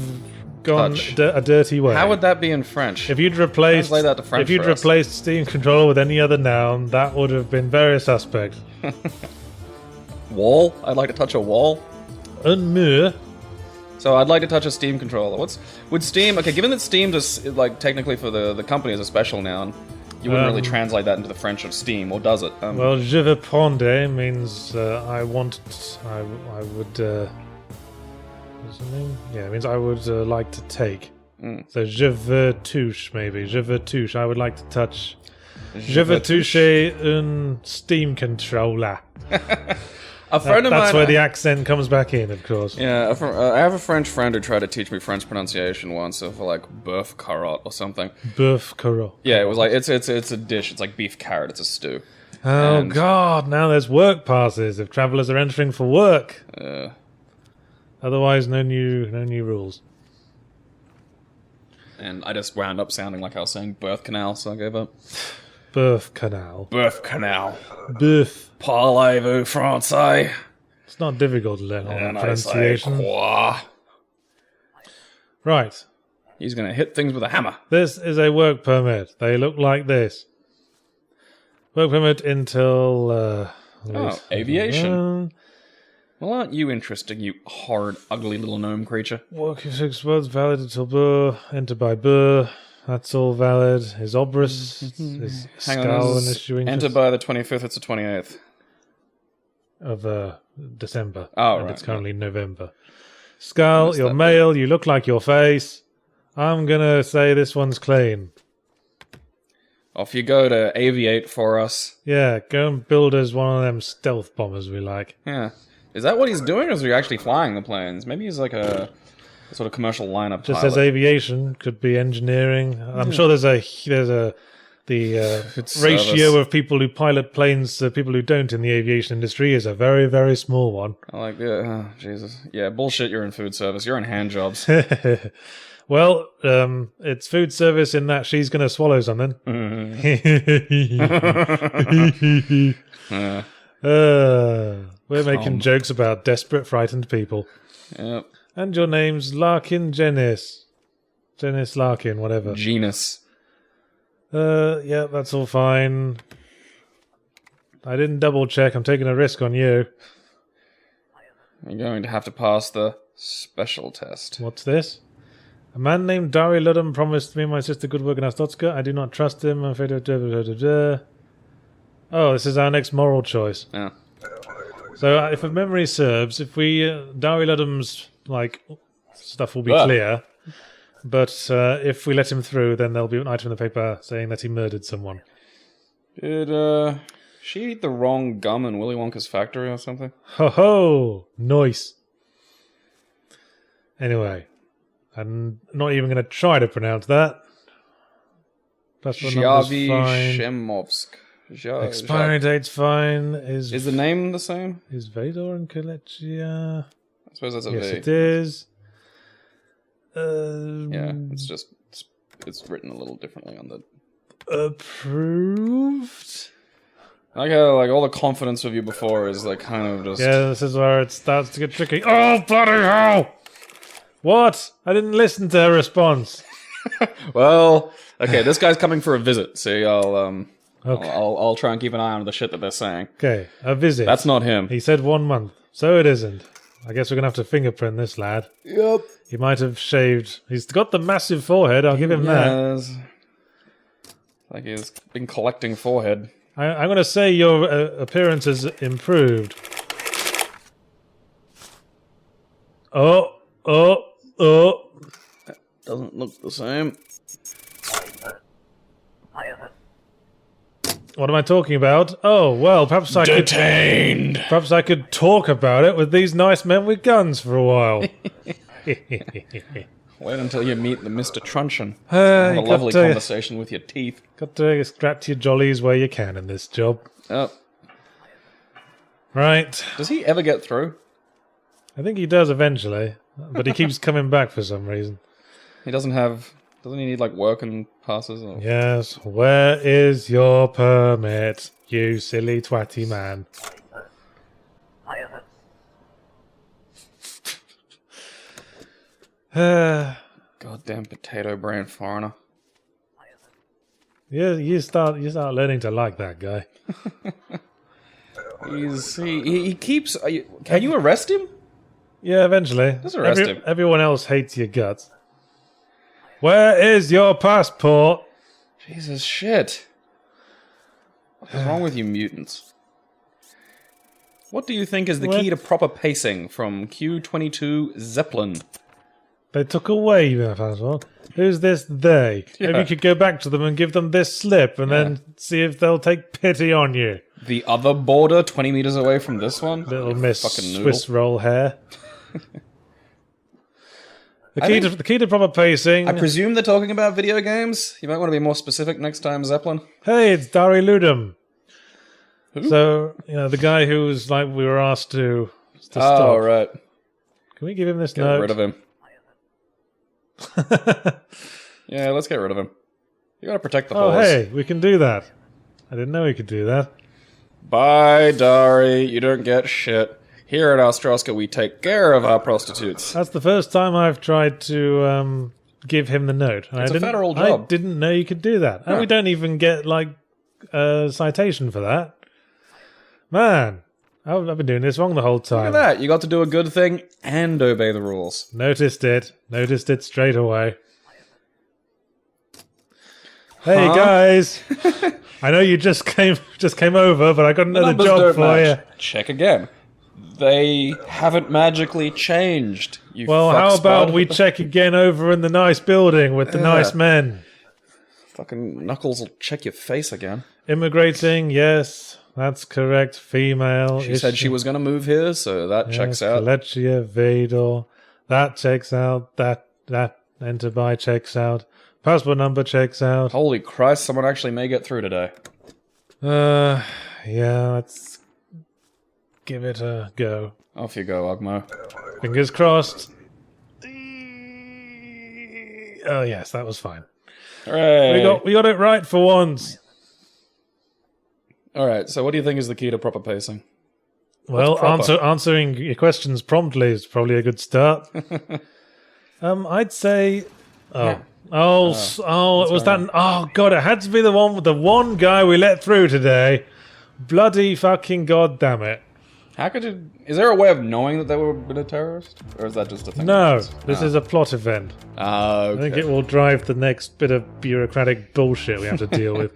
gone Touch. a dirty way. How would that be in French? If you'd replaced Translate that to French if you'd for us. replaced Steam controller with any other noun, that would have been very suspect. Wall? I'd like to touch a wall. Un mur. So I'd like to touch a Steam controller. Would Steam? Okay, given that Steam is like technically for the company is a special noun, you wouldn't really translate that into the French of Steam, or does it? Well, je veux prendre means I would. What's the name? Yeah, it means I would like to take. So je veux touche, maybe. Je veux touche. I would like to touch. Je veux toucher un Steam controller. A friend of That's mine. where the accent comes back in, of course. Yeah, I have a French friend who tried to teach me French pronunciation once of like boeuf carotte or something. Boeuf carotte. Yeah, it was like it's a dish. It's like beef carrot. It's a stew. Oh And- God! Now there's work passes if travellers are entering for work. Otherwise, no new rules. And I just wound up sounding like I was saying birth canal, so I gave up. Birth canal. Birth canal. Birth. Parlez-vous français? It's not difficult to learn all that And I say pronunciation. quoi? Right. He's gonna hit things with a hammer. This is a work permit. They look like this. Work permit until... aviation. Well, aren't you interesting, you horrid, ugly little gnome creature? Work is 6 months, valid until Burr. Enter by Burr. That's all valid. Is Obrus. Is Hang on, Skull this an is issuing enter by the 25th, it's the 28th. of December. Oh, and right, it's currently November. Skull, Missed you're that male, you look like your face. I'm gonna say this one's clean. Off you go to aviate for us. Yeah, go and build us one of them stealth bombers we like. Yeah. Is that what he's doing, or is he actually flying the planes? Maybe he's like a sort of commercial lineup Just pilot. as aviation, could be engineering. I'm sure the ratio service. of people who pilot planes to people who don't in the aviation industry is a very, very small one. I like that. Oh, Jesus. Yeah, bullshit, you're in food service. You're in hand jobs. Well, it's food service in that she's going to swallow something. We're making jokes about desperate, frightened people. Yep. And your name's Larkin Janice. Janice Larkin, whatever. Genus. Yeah, that's all fine. I didn't double check. I'm taking a risk on you. You're going to have to pass the special test. What's this? A man named Dari Ludham promised me and my sister good work in Astotska. I do not trust him. I'm afraid of... Oh, this is our next moral choice. Yeah. So, if memory serves, if we... Dari Ludham's, stuff will be clear. But if we let him through, then there'll be an item in the paper saying that he murdered someone. Did, she eat the wrong gum in Willy Wonka's factory or something? Ho ho! Nice. Anyway, I'm not even going to try to pronounce that. Plus one number's Zhavi fine. Shemovsk. Expiry date's fine. Is the name the same? Is Vador and Kalechia? I suppose that's a Yes, V. it is. Yeah, it's written a little differently on the... Approved? I like how, all the confidence of you before is, kind of just... Yeah, this is where it starts to get tricky. Oh, bloody hell! What? I didn't listen to her response. Well, okay, this guy's coming for a visit. See, Okay. I'll try and keep an eye on the shit that they're saying. Okay, a visit. That's not him. He said 1 month, so it isn't. I guess we're going to have to fingerprint this lad. Yep. He might have shaved. He's got the massive forehead, I'll give him that. Yes. Like he's been collecting forehead. I'm going to say your appearance has improved. Oh. Doesn't look the same. What am I talking about? Oh, well, perhaps I Detained! Perhaps I could talk about it with these nice men with guns for a while. Wait until you meet the Mr. Truncheon. You Have a got lovely to- conversation with your teeth. Got to extract your jollies where you can in this job. Oh, Right. does he ever get through? I think he does eventually, but he keeps coming back for some reason. He doesn't he need, working passes? Or... Yes, where is your permit, you silly twatty man? Goddamn potato brain foreigner. Yeah, you start learning to like that guy. He keeps... can you arrest him? Yeah, eventually. Just arrest him. Everyone else hates your guts. Where is your passport? Jesus shit. What is wrong with you mutants? What do you think is the key to proper pacing from Q-22 Zeppelin? They took away your passport. Who's this they? Yeah. Maybe you could go back to them and give them this slip and then see if they'll take pity on you. The other border, 20 meters away from this one? Little Miss fucking noodle. Swiss roll hair. The key to proper pacing. I presume they're talking about video games? You might want to be more specific next time, Zeppelin. Hey, it's Dari Ludum. Who? So, the guy who's like we were asked to stop. Oh, right. Can we give him this Get note? rid of him. Yeah, let's get rid of him. You gotta protect the Oh, horse. hey, we can do that. I didn't know we could do that. Bye, Dari. You don't get shit. Here at Ostroska, we take care of our prostitutes. That's the first time I've tried to give him the note. It's a federal job. I didn't know you could do that. And we don't even get, a citation for that. Man, I've been doing this wrong the whole time. Look at that. You got to do a good thing and obey the rules. Noticed it straight away. Hey Huh? guys, I know you just came over, but I got another Numbers job don't for match. you. Check again. They haven't magically changed. You Well, fuck how about spud. we check again over in the nice building with the nice men? Fucking Knuckles will check your face again. Immigrating, yes, that's correct. Female. She said she was going to move here, so that checks out. Kolechia Vador. That checks out. That enter by checks out. Passport number checks out. Holy Christ, someone actually may get through today. Yeah, let's give it a go. Off you go, Ogmo. Fingers crossed. Oh yes, that was fine. Hooray! We got it right for once. Alright, so what do you think is the key to proper pacing? Well, proper? answering your questions promptly is probably a good start. I'd say. It was that. Oh god, it had to be the one with the one guy we let through today. Bloody fucking god damn it! How could you... Is there a way of knowing that they were a terrorist? Or is that just a thing? No, this is a plot event. Okay. I think it will drive the next bit of bureaucratic bullshit we have to deal with.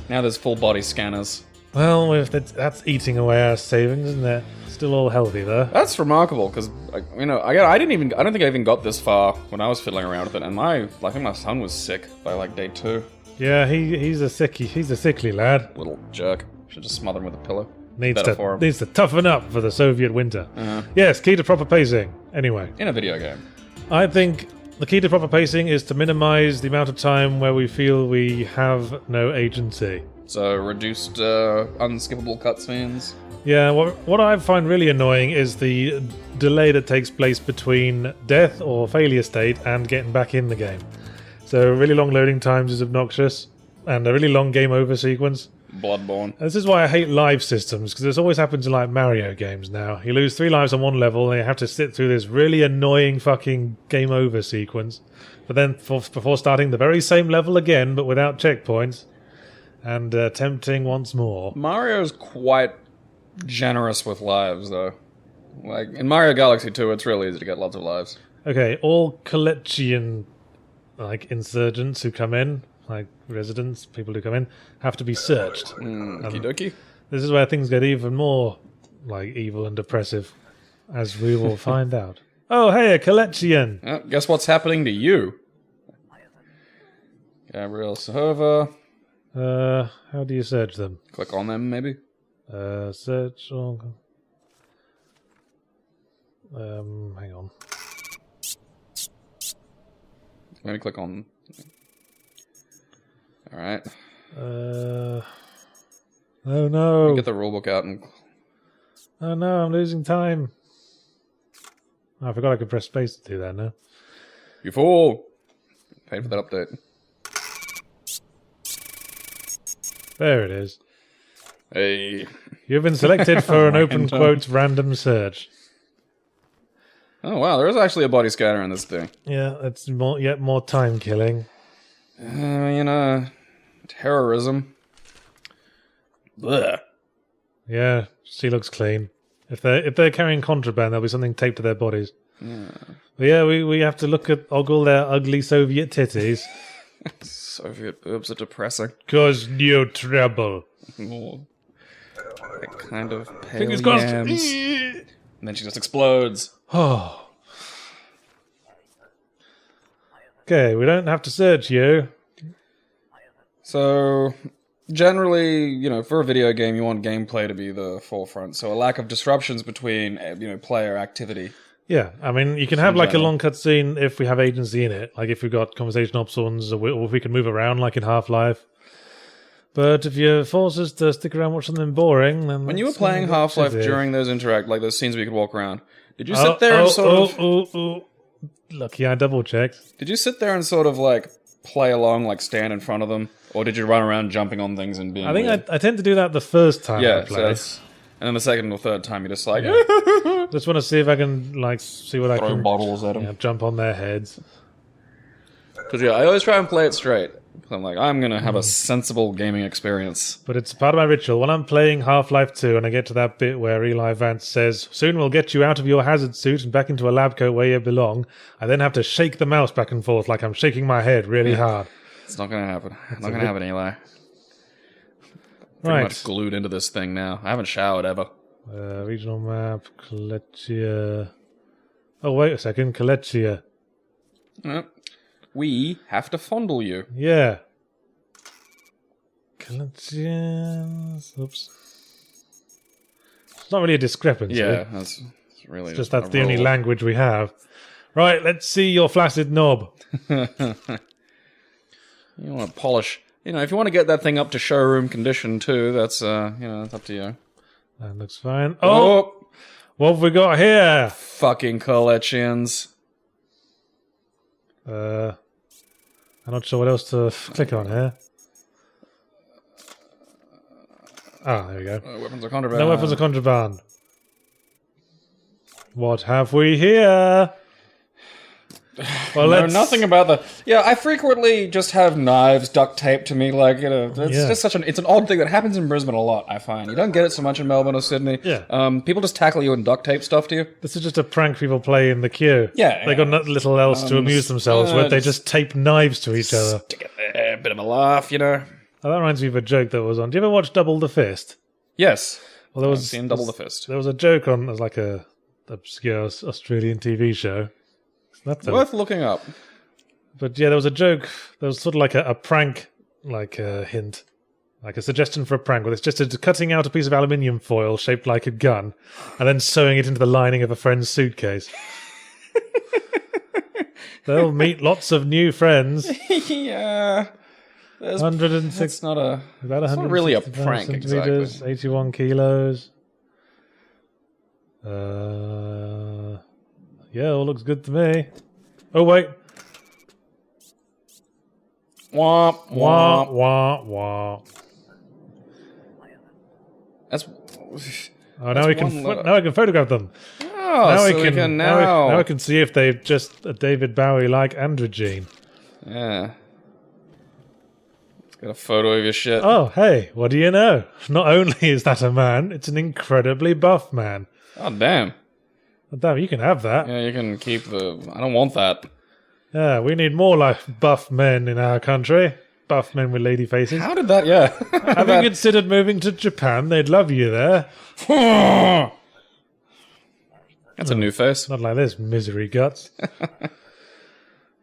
Now there's full body scanners. Well, that's eating away our savings, isn't it? Still all healthy though. That's remarkable because I don't think I even got this far when I was fiddling around with it, and I think my son was sick by day 2. Yeah, he's a sickly lad. Little jerk. Should just smother him with a pillow. Needs Better for him. to toughen up for the Soviet winter. Yes, key to proper pacing. Anyway, In a video game. I think the key to proper pacing is to minimize the amount of time where we feel we have no agency. So reduced unskippable cutscenes. Yeah, what I find really annoying is the delay that takes place between death or failure state and getting back in the game. So really long loading times is obnoxious, and a really long game over sequence. Bloodborne. This is why I hate live systems, because this always happens in Mario games now. You lose 3 lives on one level and you have to sit through this really annoying fucking game over sequence. But then before starting the very same level again, but without checkpoints, and tempting once more. Mario's quite generous with lives, though. In Mario Galaxy 2, it's really easy to get lots of lives. Okay, all Kalechian insurgents who come in, residents, people who come in, have to be searched. Okie dokie. This is where things get even more evil and oppressive, as we will find out. Oh, hey, a Kalechian! Guess what's happening to you? Gabriel server. How do you search them? Click on them, maybe. Search on. Hang on. Maybe click on. Alright. Oh no. Get the rulebook out and... Oh no, I'm losing time. Oh, I forgot I could press space to do that now. You fool! Paid for that update. There it is. Hey. You've been selected for an open quote random search. Oh wow, there is actually a body scanner in this thing. Yeah, it's yet more time killing. Terrorism. Blech. Yeah, she looks clean. If they're carrying contraband, there'll be something taped to their bodies. Yeah. But yeah, we have to ogle their ugly Soviet titties. Soviet boobs are depressing. Cause no trouble. Oh. That kind of pale Fingers crossed. yams. And then she just explodes. Oh. Okay, we don't have to search you. So, generally, for a video game, you want gameplay to be the forefront. So a lack of disruptions between, player activity. Yeah, I mean, you can have like a long cutscene if we have agency in it, like if we've got conversation options, or if we can move around, like in Half-Life. But if you force us to stick around and watch something boring, then when you were playing Half-Life during those those scenes where you could walk around, did you sit there and sort of? Lucky I double checked. Did you sit there and sort of like play along, like stand in front of them, or did you run around jumping on things and being? I think I tend to do that the first time I play. And then the second or third time, you're just like, just want to see if I can see what I can throw bottles at them, jump on their heads. Because I always try and play it straight. I'm like, I'm gonna have a sensible gaming experience. But it's part of my ritual. When I'm playing Half-Life 2 and I get to that bit where Eli Vance says, "Soon we'll get you out of your hazard suit and back into a lab coat where you belong," I then have to shake the mouse back and forth like I'm shaking my head really hard. It's not gonna happen. Not gonna happen, Eli. Pretty much glued into this thing now. I haven't showered ever. Regional map, Kolechia. Oh, wait a second, Kolechia. We have to fondle you. Yeah. Kolechia. Oops. It's not really a discrepancy. Yeah, that's really it's just that's the only language we have. Right, let's see your flaccid knob. You want to polish. If you want to get that thing up to showroom condition too, that's that's up to you. That looks fine. Oh! What have we got here? Fucking collections. I'm not sure what else to click on here. There we go. Weapons of contraband. No weapons of contraband. What have we here? Well, nothing about the. Yeah, I frequently just have knives duct taped to me. Like, it's just it's an odd thing that happens in Brisbane a lot, I find. You don't get it so much in Melbourne or Sydney. Yeah. People just tackle you and duct tape stuff to you. This is just a prank people play in the queue. Yeah. They got nothing little else to amuse themselves with. They just tape knives to each other. Stick it there, a bit of a laugh, Oh, that reminds me of a joke that was on. Do you ever watch Double the Fist? Yes. Well, I've seen Double the Fist. There was a joke on, it was like a obscure Australian TV show. That's worth looking up. But yeah, there was a joke. There was sort of like a prank, like a hint, like a suggestion for a prank, where it's just cutting out a piece of aluminium foil shaped like a gun, and then sewing it into the lining of a friend's suitcase. They'll meet lots of new friends. Yeah. 106. It's not really a prank, exactly. 81 kilos. Yeah, all looks good to me. Oh, wait. Womp, womp, womp, womp. That's... now I can photograph them. Oh, now I can see if they've just a David Bowie-like androgyne. Yeah. It's got a photo of your shit. Oh, hey, what do you know? Not only is that a man, it's an incredibly buff man. Oh, damn. Damn, you can have that. Yeah, you can keep the... I don't want that. Yeah, we need more like buff men in our country. Buff men with lady faces. How did that... Yeah. Have you considered moving to Japan? They'd love you there. That's a new face. Not like this, misery guts.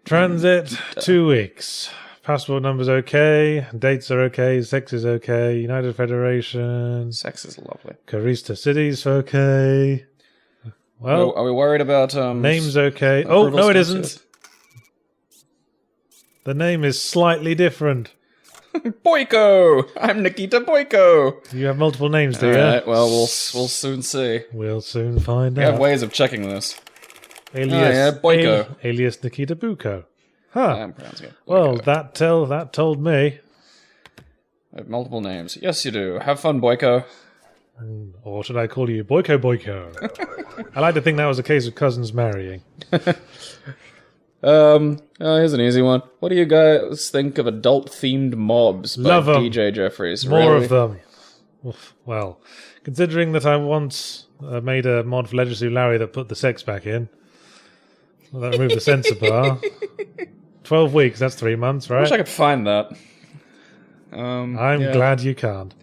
Transit, 2 weeks. Passport number's okay. Dates are okay. Sex is okay. United Federation. Sex is lovely. Carista City's okay. Well, are we worried about name's okay? Oh no, it isn't. The name is slightly different. Boyko. I'm Nikita Boyko. You have multiple names, do you? Alright, well, we'll soon see. We'll soon find out. We have ways of checking this. Alias Boyko. Alias Nikita Buko. Huh. I'm pronouncing it. Well, that told me. I have multiple names. Yes, you do. Have fun, Boyko. Or should I call you Boyko Boyko? I like to think that was a case of cousins marrying. Here's an easy one. What do you guys think of adult-themed mobs by Love 'em. DJ Jeffries? More really? of them. Well, considering that I once made a mod for Legacy Larry that put the sex back in, that removed the censor bar. 12 weeks, that's 3 months, right? I wish I could find that. I'm glad you can't.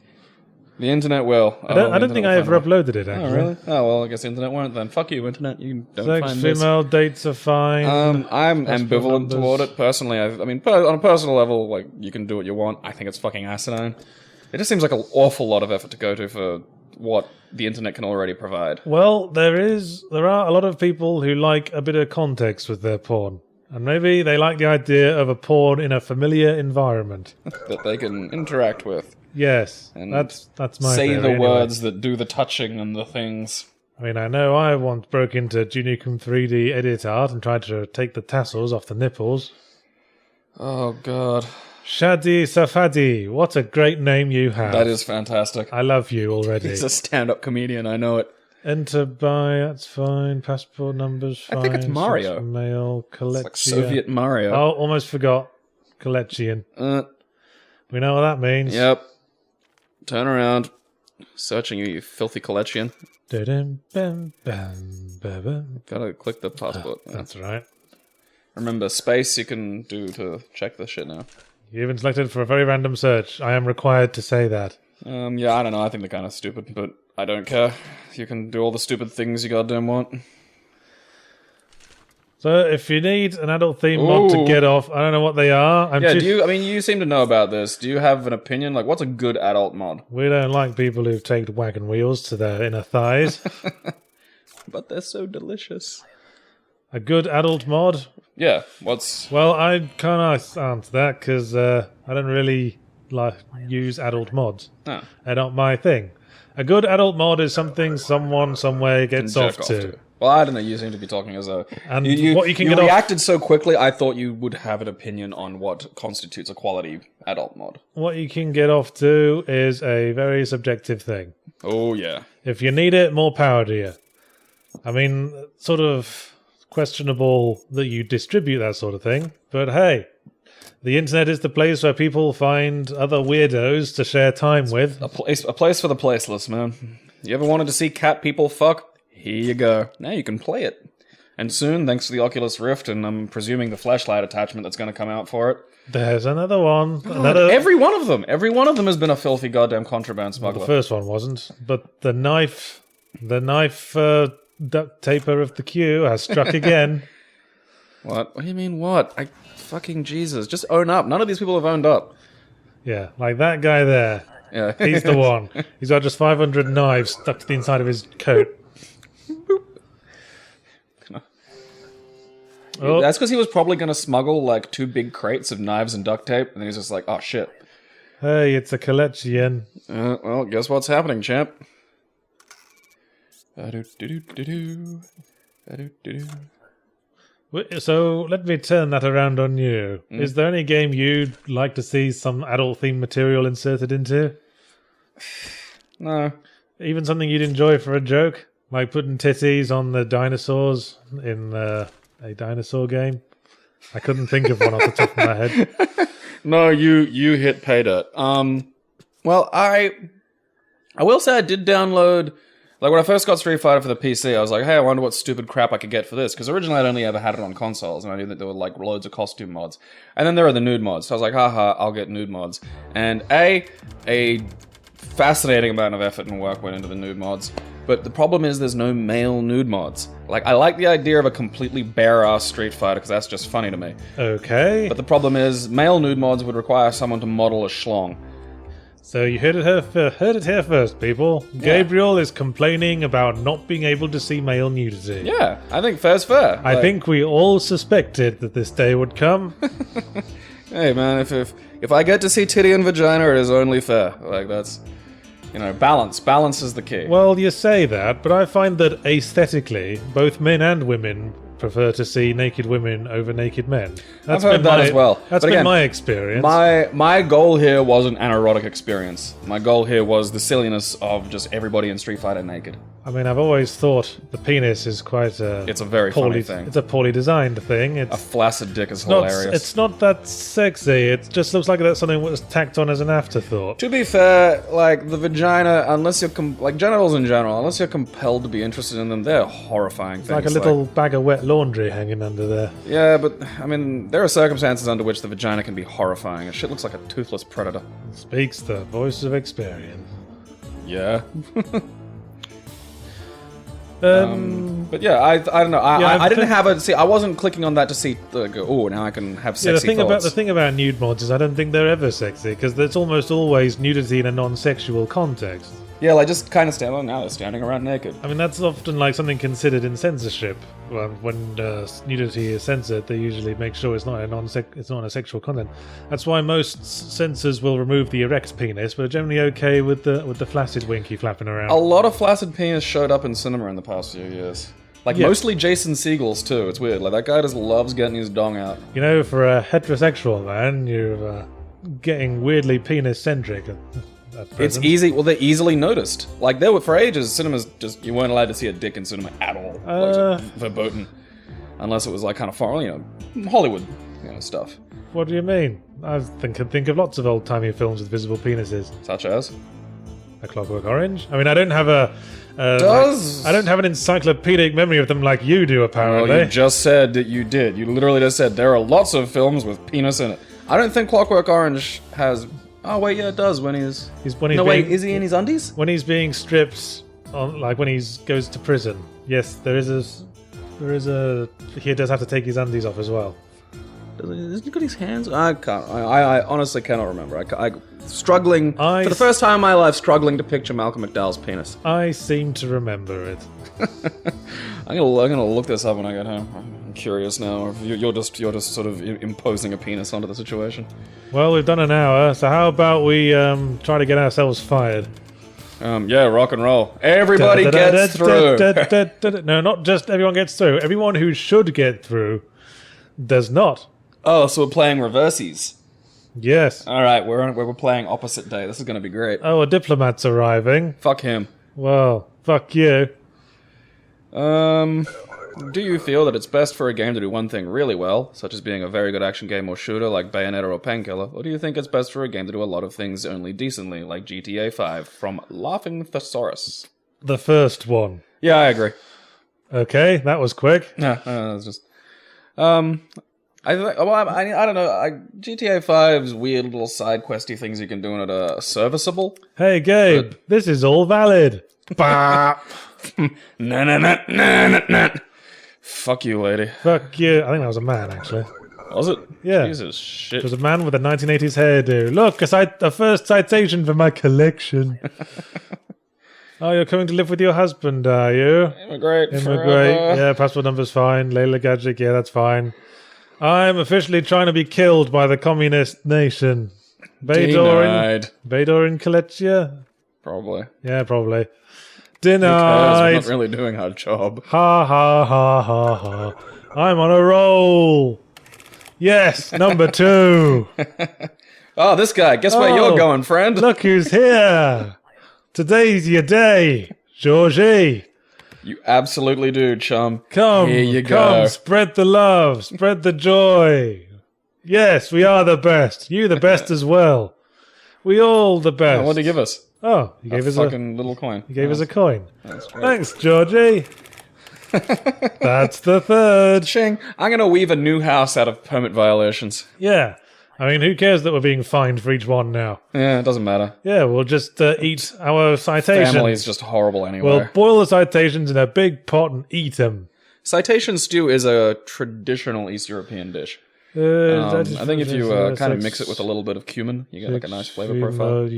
The internet will. I don't think I ever uploaded it, actually. Oh, really? Oh, well, I guess the internet won't then. Fuck you, internet. You don't Sex, find this. female, dates are fine. I'm ambivalent toward it, personally. I mean, on a personal level, like, you can do what you want. I think it's fucking asinine. It just seems like an awful lot of effort to go to for what the internet can already provide. Well, there are a lot of people who like a bit of context with their porn. And maybe they like the idea of a porn in a familiar environment. That they can interact with. Yes, And that's my say theory the anyway. words that do the touching and the things. I mean, I know I once broke into Unicum 3D edit art and tried to take the tassels off the nipples. Oh, God. Shadi Safadi, what a great name you have. That is fantastic. I love you already. He's a stand-up comedian, I know it. Enter by, that's fine. Passport numbers, fine. I think it's Mario. Sex Mail, Collection. Like Soviet Mario. Oh, almost forgot. Collection. We know what that means. Yep. Turn around. Searching you, you filthy collection. Gotta Gotta click the passport. That's right. Remember, space you can do to check this shit now. You even selected for a very random search. I am required to say that. Yeah, I don't know. I think they're kind of stupid, but I don't care. You can do all the stupid things you goddamn want. So, if you need an adult theme mod to get off, I don't know what they are. You seem to know about this. Do you have an opinion? Like, what's a good adult mod? We don't like people who've taped wagon wheels to their inner thighs. But they're so delicious. A good adult mod? Yeah, what's... Well, I can't answer that because I don't really use adult mods. Oh. They're not my thing. A good adult mod is something someone somewhere gets Jerk off to. Well, I don't know. You seem to be talking as a... And you get off... reacted so quickly, I thought you would have an opinion on what constitutes a quality adult mod. What you can get off to is a very subjective thing. Oh, yeah. If you need it, more power to you. I mean, sort of questionable that you distribute that sort of thing, but hey, the internet is the place where people find other weirdos to share time with. A place for the placeless, man. You ever wanted to see cat people fuck? Here you go. Now you can play it. And soon, thanks to the Oculus Rift, and I'm presuming the flashlight attachment that's going to come out for it. There's another one. God, every one of them has been a filthy goddamn contraband smuggler. The first one wasn't, but the knife duct taper of the queue has struck again. What do you mean, what? Fucking Jesus. Just own up. None of these people have owned up. Yeah, like that guy there. Yeah. He's the one. He's got just 500 knives stuck to the inside of his coat. Oh. That's because he was probably going to smuggle like 2 big crates of knives and duct tape, and then he's just like, oh shit. Hey, it's a collection. Well, guess what's happening, champ? So let me turn that around on you. Is there any game you'd like to see some adult themed material inserted into? No. Even something you'd enjoy for a joke? Like putting titties on the dinosaurs in a dinosaur game? I couldn't think of one off the top of my head. No, you hit pay dirt. Well, I will say I did download... Like, when I first got Street Fighter for the PC, I was like, hey, I wonder what stupid crap I could get for this. Because originally I'd only ever had it on consoles, and I knew that there were, like, loads of costume mods. And then there are the nude mods. So I was like, haha, I'll get nude mods. And a fascinating amount of effort and work went into the nude mods. But the problem is there's no male nude mods. Like, I like the idea of a completely bare-ass Street Fighter, because that's just funny to me. Okay. But the problem is, male nude mods would require someone to model a schlong. So you heard it here first, people. Yeah. Gabriel is complaining about not being able to see male nudity. Yeah, I think fair's fair. I think we all suspected that this day would come. Hey man, if I get to see titty and vagina, it is only fair. Like, that's, balance. Balance is the key. Well, you say that, but I find that aesthetically, both men and women prefer to see naked women over naked men. I've heard that as well. That's But been again, my experience. My goal here wasn't an erotic experience. My goal here was the silliness of just everybody in Street Fighter naked. I mean, I've always thought the penis is quite It's a very funny thing. It's a poorly designed thing. A flaccid dick is hilarious. It's not that sexy. It just looks like that's something that was tacked on as an afterthought. To be fair, like, the vagina, unless you're... like, genitals in general, unless you're compelled to be interested in them, they're horrifying things. Like a little bag of wet laundry hanging under there. Yeah, but, I mean, there are circumstances under which the vagina can be horrifying. Shit looks like a toothless predator. Speaks the voice of experience. Yeah. But yeah, I don't know. I didn't think- have a see. I wasn't clicking on that to see. Oh, now I can have sexy thoughts. The thing about nude mods is I don't think they're ever sexy because there's almost always nudity in a non-sexual context. Yeah, like just kind of stand. Oh, now they're standing around naked. I mean, that's often like something considered in censorship. Well, when nudity is censored, they usually make sure it's not a sexual content. That's why most censors will remove the erect penis, but are generally okay with the flaccid winky flapping around. A lot of flaccid penis showed up in cinema in the past few years. Like mostly Jason Segel's too. It's weird. Like that guy just loves getting his dong out. You know, for a heterosexual man, you're getting weirdly penis-centric. It's easy. Well, they're easily noticed. Like there were for ages, cinemas just you weren't allowed to see a dick in cinema at all. Like, verboten, unless it was like kind of foreign, Hollywood, stuff. What do you mean? I think of lots of old-timey films with visible penises. Such as A Clockwork Orange. I mean, I don't have I don't have an encyclopedic memory of them like you do, apparently. Oh, you just said that you did. You literally just said there are lots of films with penis in it. I don't think Clockwork Orange has. Oh wait, yeah, it does when he's. Is he in his undies? When he's being stripped, when he goes to prison. Yes, there is a. He does have to take his undies off as well. Has he got his hands? I can't. I honestly cannot remember. I'm struggling for the first time in my life, struggling to picture Malcolm McDowell's penis. I seem to remember it. I'm gonna look this up when I get home. I'm curious now. If you're just sort of imposing a penis onto the situation. Well, we've done an hour, so how about we try to get ourselves fired? Yeah, rock and roll. Everybody gets through. No, not just everyone gets through. Everyone who should get through does not. Oh, so we're playing reversies. Yes. All right, we're playing opposite day. This is gonna be great. Oh, a diplomat's arriving. Fuck him. Well, fuck you. Do you feel that it's best for a game to do one thing really well, such as being a very good action game or shooter like Bayonetta or Painkiller, or do you think it's best for a game to do a lot of things only decently, like GTA 5 from Laughing Thesaurus? The first one. Yeah, I agree. Okay, that was quick. Yeah, it's just... I don't know. GTA 5's weird little side questy things you can do in it are serviceable. Hey, Gabe, this is all valid. Bah. Nah. Fuck you, lady. Fuck you. I think that was a man, actually. Was it? Yeah. Jesus shit. It was a man with a 1980s hairdo. Look, a first citation for my collection. Oh, you're coming to live with your husband, are you? Immigrate. Yeah, passport number's fine. Layla Gadget, yeah, that's fine. I'm officially trying to be killed by the communist nation. Denied. Bador in Kolechia? Probably. Yeah, probably. Because we're Denied. not really doing our job. Ha ha ha ha ha. I'm on a roll. Yes, number 2. Oh, this guy. Guess where you're going, friend? Look who's here. Today's your day, Georgie. You absolutely do, chum. Come, Here you come, go. spread the love, spread the joy. Yes, we are the best. You the best as well. We all the best. What did he give us? Oh, he gave us fucking little coin. He gave us a coin. That's great. Thanks, Georgie. That's the third. Ching. I'm going to weave a new house out of permit violations. Yeah. I mean, who cares that we're being fined for each one now? Yeah, it doesn't matter. Yeah, we'll just eat our citations. Family's just horrible anyway. We'll boil the citations in a big pot and eat them. Citation stew is a traditional East European dish. I think if you kind of mix it with a little bit of cumin, you get like a nice flavor profile.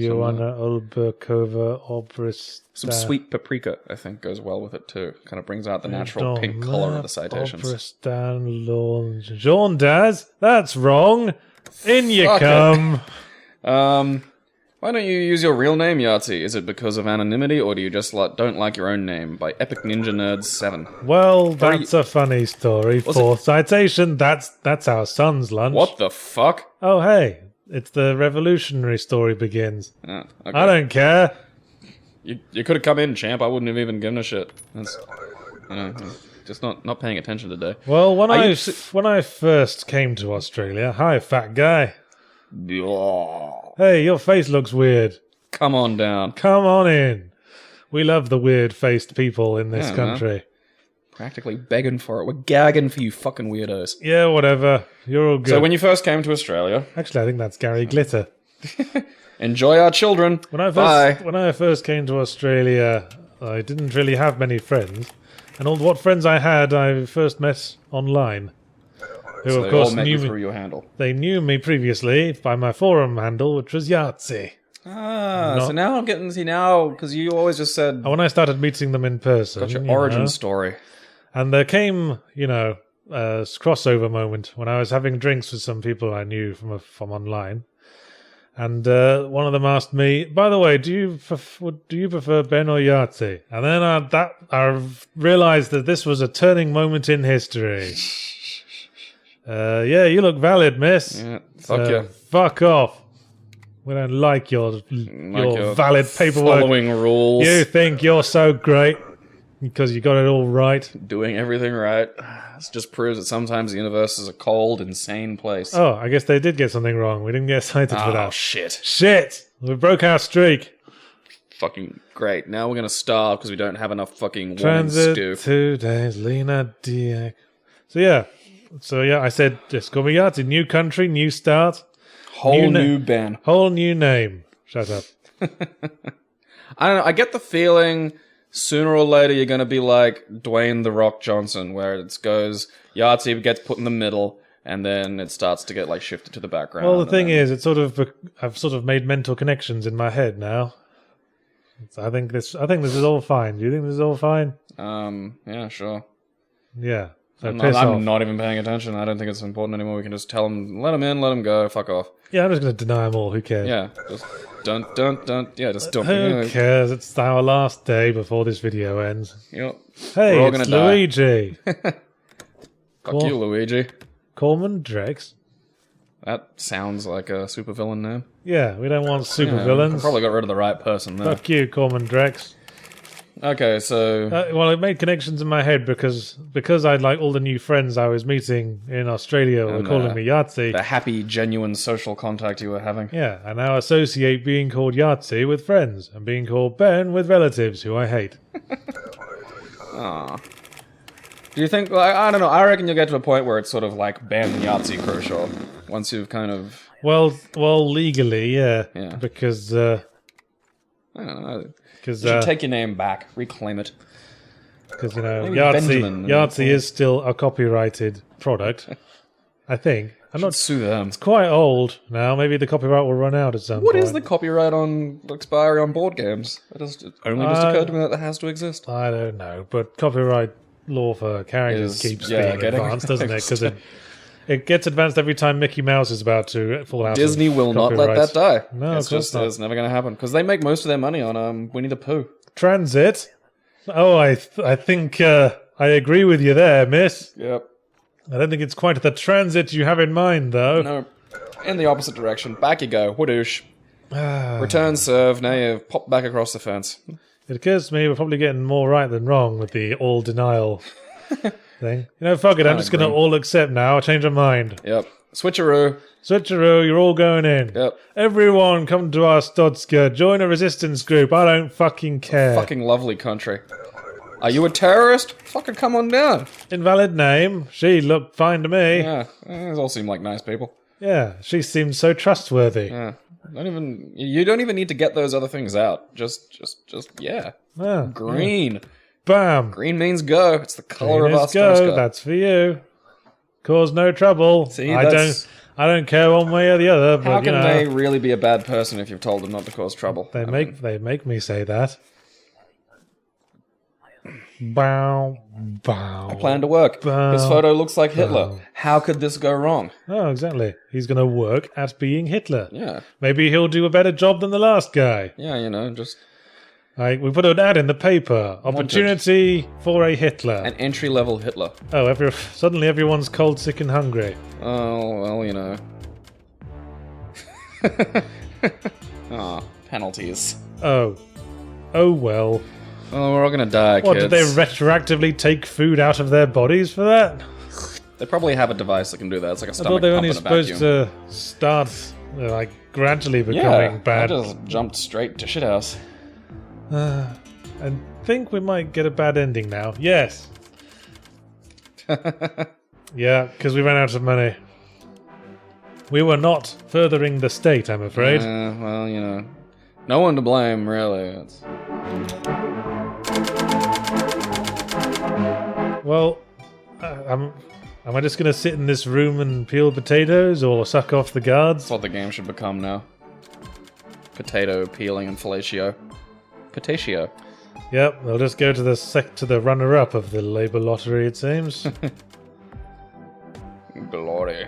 Some sweet paprika, I think, goes well with it too. Kind of brings out the natural pink color of the citations. Jean Daz? That's wrong. In you come. Why don't you use your real name, Yahtzee? Is it because of anonymity, or do you just don't like your own name? By Epic Ninja Nerds 7. Well, that's a funny story. Fourth citation. That's our son's lunch. What the fuck? Oh, hey. It's the revolutionary story begins. Oh, okay. I don't care. You could have come in, champ. I wouldn't have even given a shit. That's, just not paying attention today. Well, when I first came to Australia... Hi, fat guy. Hey, your face looks weird. Come on down. Come on in. We love the weird-faced people in this country. Man. Practically begging for it. We're gagging for you fucking weirdos. Yeah, whatever. You're all good. So when you first came to Australia... Actually, I think that's Gary Glitter. Enjoy our children. When I first came to Australia, I didn't really have many friends. And all what friends I had, I first met online. Who, So of they course, all met knew you me. through your handle. They knew me previously by my forum handle, which was Yahtzee. Ah, so now I'm getting to now because you always just said And when I started meeting them in person, got your you origin know, story. and there came, a crossover moment when I was having drinks with some people I knew from online, and one of them asked me, "By the way, do you prefer Ben or Yahtzee?" And then I realized that this was a turning moment in history. Yeah, you look valid, miss. Yeah, fuck you. Fuck off. We don't like your valid paperwork. Following rules. You think you're so great because you got it all right. Doing everything right. This just proves that sometimes the universe is a cold, insane place. Oh, I guess they did get something wrong. We didn't get cited for Oh, that. shit. Shit! We broke our streak. Fucking great. Now we're gonna starve because we don't have enough fucking warming Transit stew. 2 days, Lena Diak. So yeah, I said, just call me Yahtzee. New country, new start. Whole new ban. Whole new name. Shut up. I don't know. I get the feeling sooner or later you're going to be like Dwayne The Rock Johnson, where it goes, Yahtzee gets put in the middle, and then it starts to get like shifted to the background. Well, the thing is, I've sort of made mental connections in my head now. I think this is all fine. Do you think this is all fine? Yeah, sure. Yeah. So I'm piss off. not even paying attention. I don't think it's important anymore. We can just tell them, let them in, let them go, fuck off. Yeah, I'm just going to deny them all. Who cares? Yeah, just don't. Yeah, just don't. Who cares? It's our last day before this video ends. Yep. Hey, We're all it's gonna Luigi. Fuck you, Luigi. Corman Drex. That sounds like a supervillain name. Yeah, we don't want I supervillains. probably got rid of the right person there. Fuck you, Corman Drex. Okay, so Well, it made connections in my head because I'd like all the new friends I was meeting in Australia were calling me Yahtzee. the happy, genuine social contact you were having. Yeah, I now associate being called Yahtzee with friends and being called Ben with relatives who I hate. Aww. Do you think? Like, I don't know. I reckon you'll get to a point where it's sort of like Ben Yahtzee Kershaw once you've kind of. Well, legally, yeah. Yeah. Because I don't know. You should take your name back, reclaim it. Because, Maybe Yahtzee Benjamin. is still a copyrighted product, I think. I'm not Sue them. It's quite old now. Maybe the copyright will run out at some What point. is the copyright on expiry on board games? It only just occurred to me that it has to exist. I don't know, but copyright law for characters keeps being getting advanced, doesn't it? Because it gets advanced every time Mickey Mouse is about to fall out. Disney of will not let copyright. that die. No, it's of course not. It's never going to happen because they make most of their money on Winnie the Pooh. Transit. Oh, I think I agree with you there, miss. Yep. I don't think it's quite the transit you have in mind, though. No, in the opposite direction. Back you go. Whoosh. Return serve. Now you've popped back across the fence. It occurs to me we're probably getting more right than wrong with the all denial thing. Fuck it. I'm just going to all accept now. I'll change my mind. Yep. Switcheroo. Switcheroo, you're all going in. Yep. Everyone come to our Stodska. Join a resistance group. I don't fucking care. Fucking lovely country. Are you a terrorist? Fucking come on down. Invalid name. She looked fine to me. Yeah. These all seem like nice people. Yeah, she seems so trustworthy. Yeah. You don't even need to get those other things out. Just yeah. Ah, Green. yeah. Bam. Green means go. It's the color Green of our is go. Stodska. That's for you. Cause no trouble. See, I don't care one way or the other. How but, can they really be a bad person if you've told them not to cause trouble? They make me say that. Bow, bow. I plan to work. Bow, This photo looks like Hitler. bow. How could this go wrong? Oh, exactly. He's going to work at being Hitler. Yeah. Maybe he'll do a better job than the last guy. Yeah, just Like, we put an ad in the paper. Opportunity for a Hitler. an entry-level Hitler. Oh, suddenly everyone's cold, sick, and hungry. Oh, well, penalties. Oh well. Oh, we're all gonna die, What, kids. did they retroactively take food out of their bodies for that? They probably have a device that can do that. It's like a I stomach thought they were pump only in a supposed vacuum. to start, gradually becoming Yeah, bad. I just jumped straight to shithouse. I think we might get a bad ending now. Yes. Yeah, because we ran out of money. We were not furthering the state, I'm afraid. Well, no one to blame, really. It's... Well, am I just going to sit in this room and peel potatoes or suck off the guards? That's what the game should become now. Potato peeling and fellatio. Potatio. Yep, I'll just go to the runner-up of the Labour lottery, it seems. Glory. You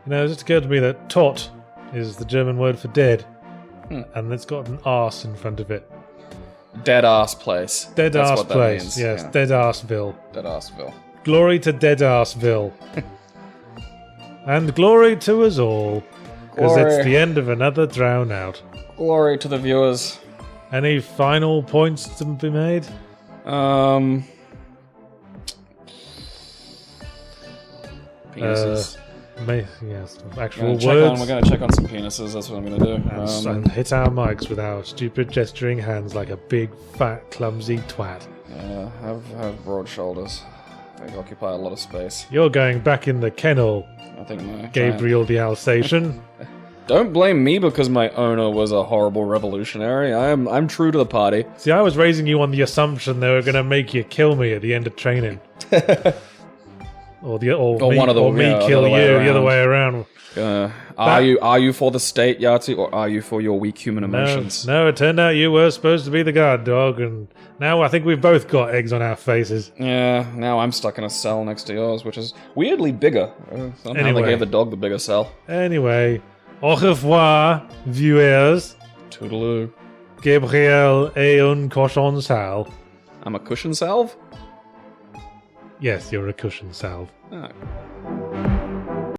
know, it just occurred to me that tot is the German word for dead, and it's got an arse in front of it. Dead ass place. Dead That's arse what that place, means, yes, yeah. Dead Arseville. Dead assville. Glory to Dead Arseville. And glory to us all, because it's Glory. the end of another drown out. Glory to the viewers. Any final points to be made? Penises. Yes, We're actual gonna words. we're gonna check on some penises. That's what I'm gonna do. And hit our mics with our stupid gesturing hands like a big, fat, clumsy twat. Yeah, have broad shoulders. They occupy a lot of space. You're going back in the kennel, I think my Gabriel the Alsatian. Don't blame me because my owner was a horrible revolutionary. I'm true to the party. See, I was raising you on the assumption they were going to make you kill me at the end of training. Or me kill you the other way around. Are you for the state, Yahtzee, or are you for your weak human emotions? No, it turned out you were supposed to be the guard dog, and now I think we've both got eggs on our faces. Yeah, now I'm stuck in a cell next to yours, which is weirdly bigger. Somehow Anyway. they gave the dog the bigger cell. Anyway, au revoir, viewers. Toodaloo. Gabriel est un cochon sale. I'm a cushion salve? Yes, you're a cushion salve. Oh.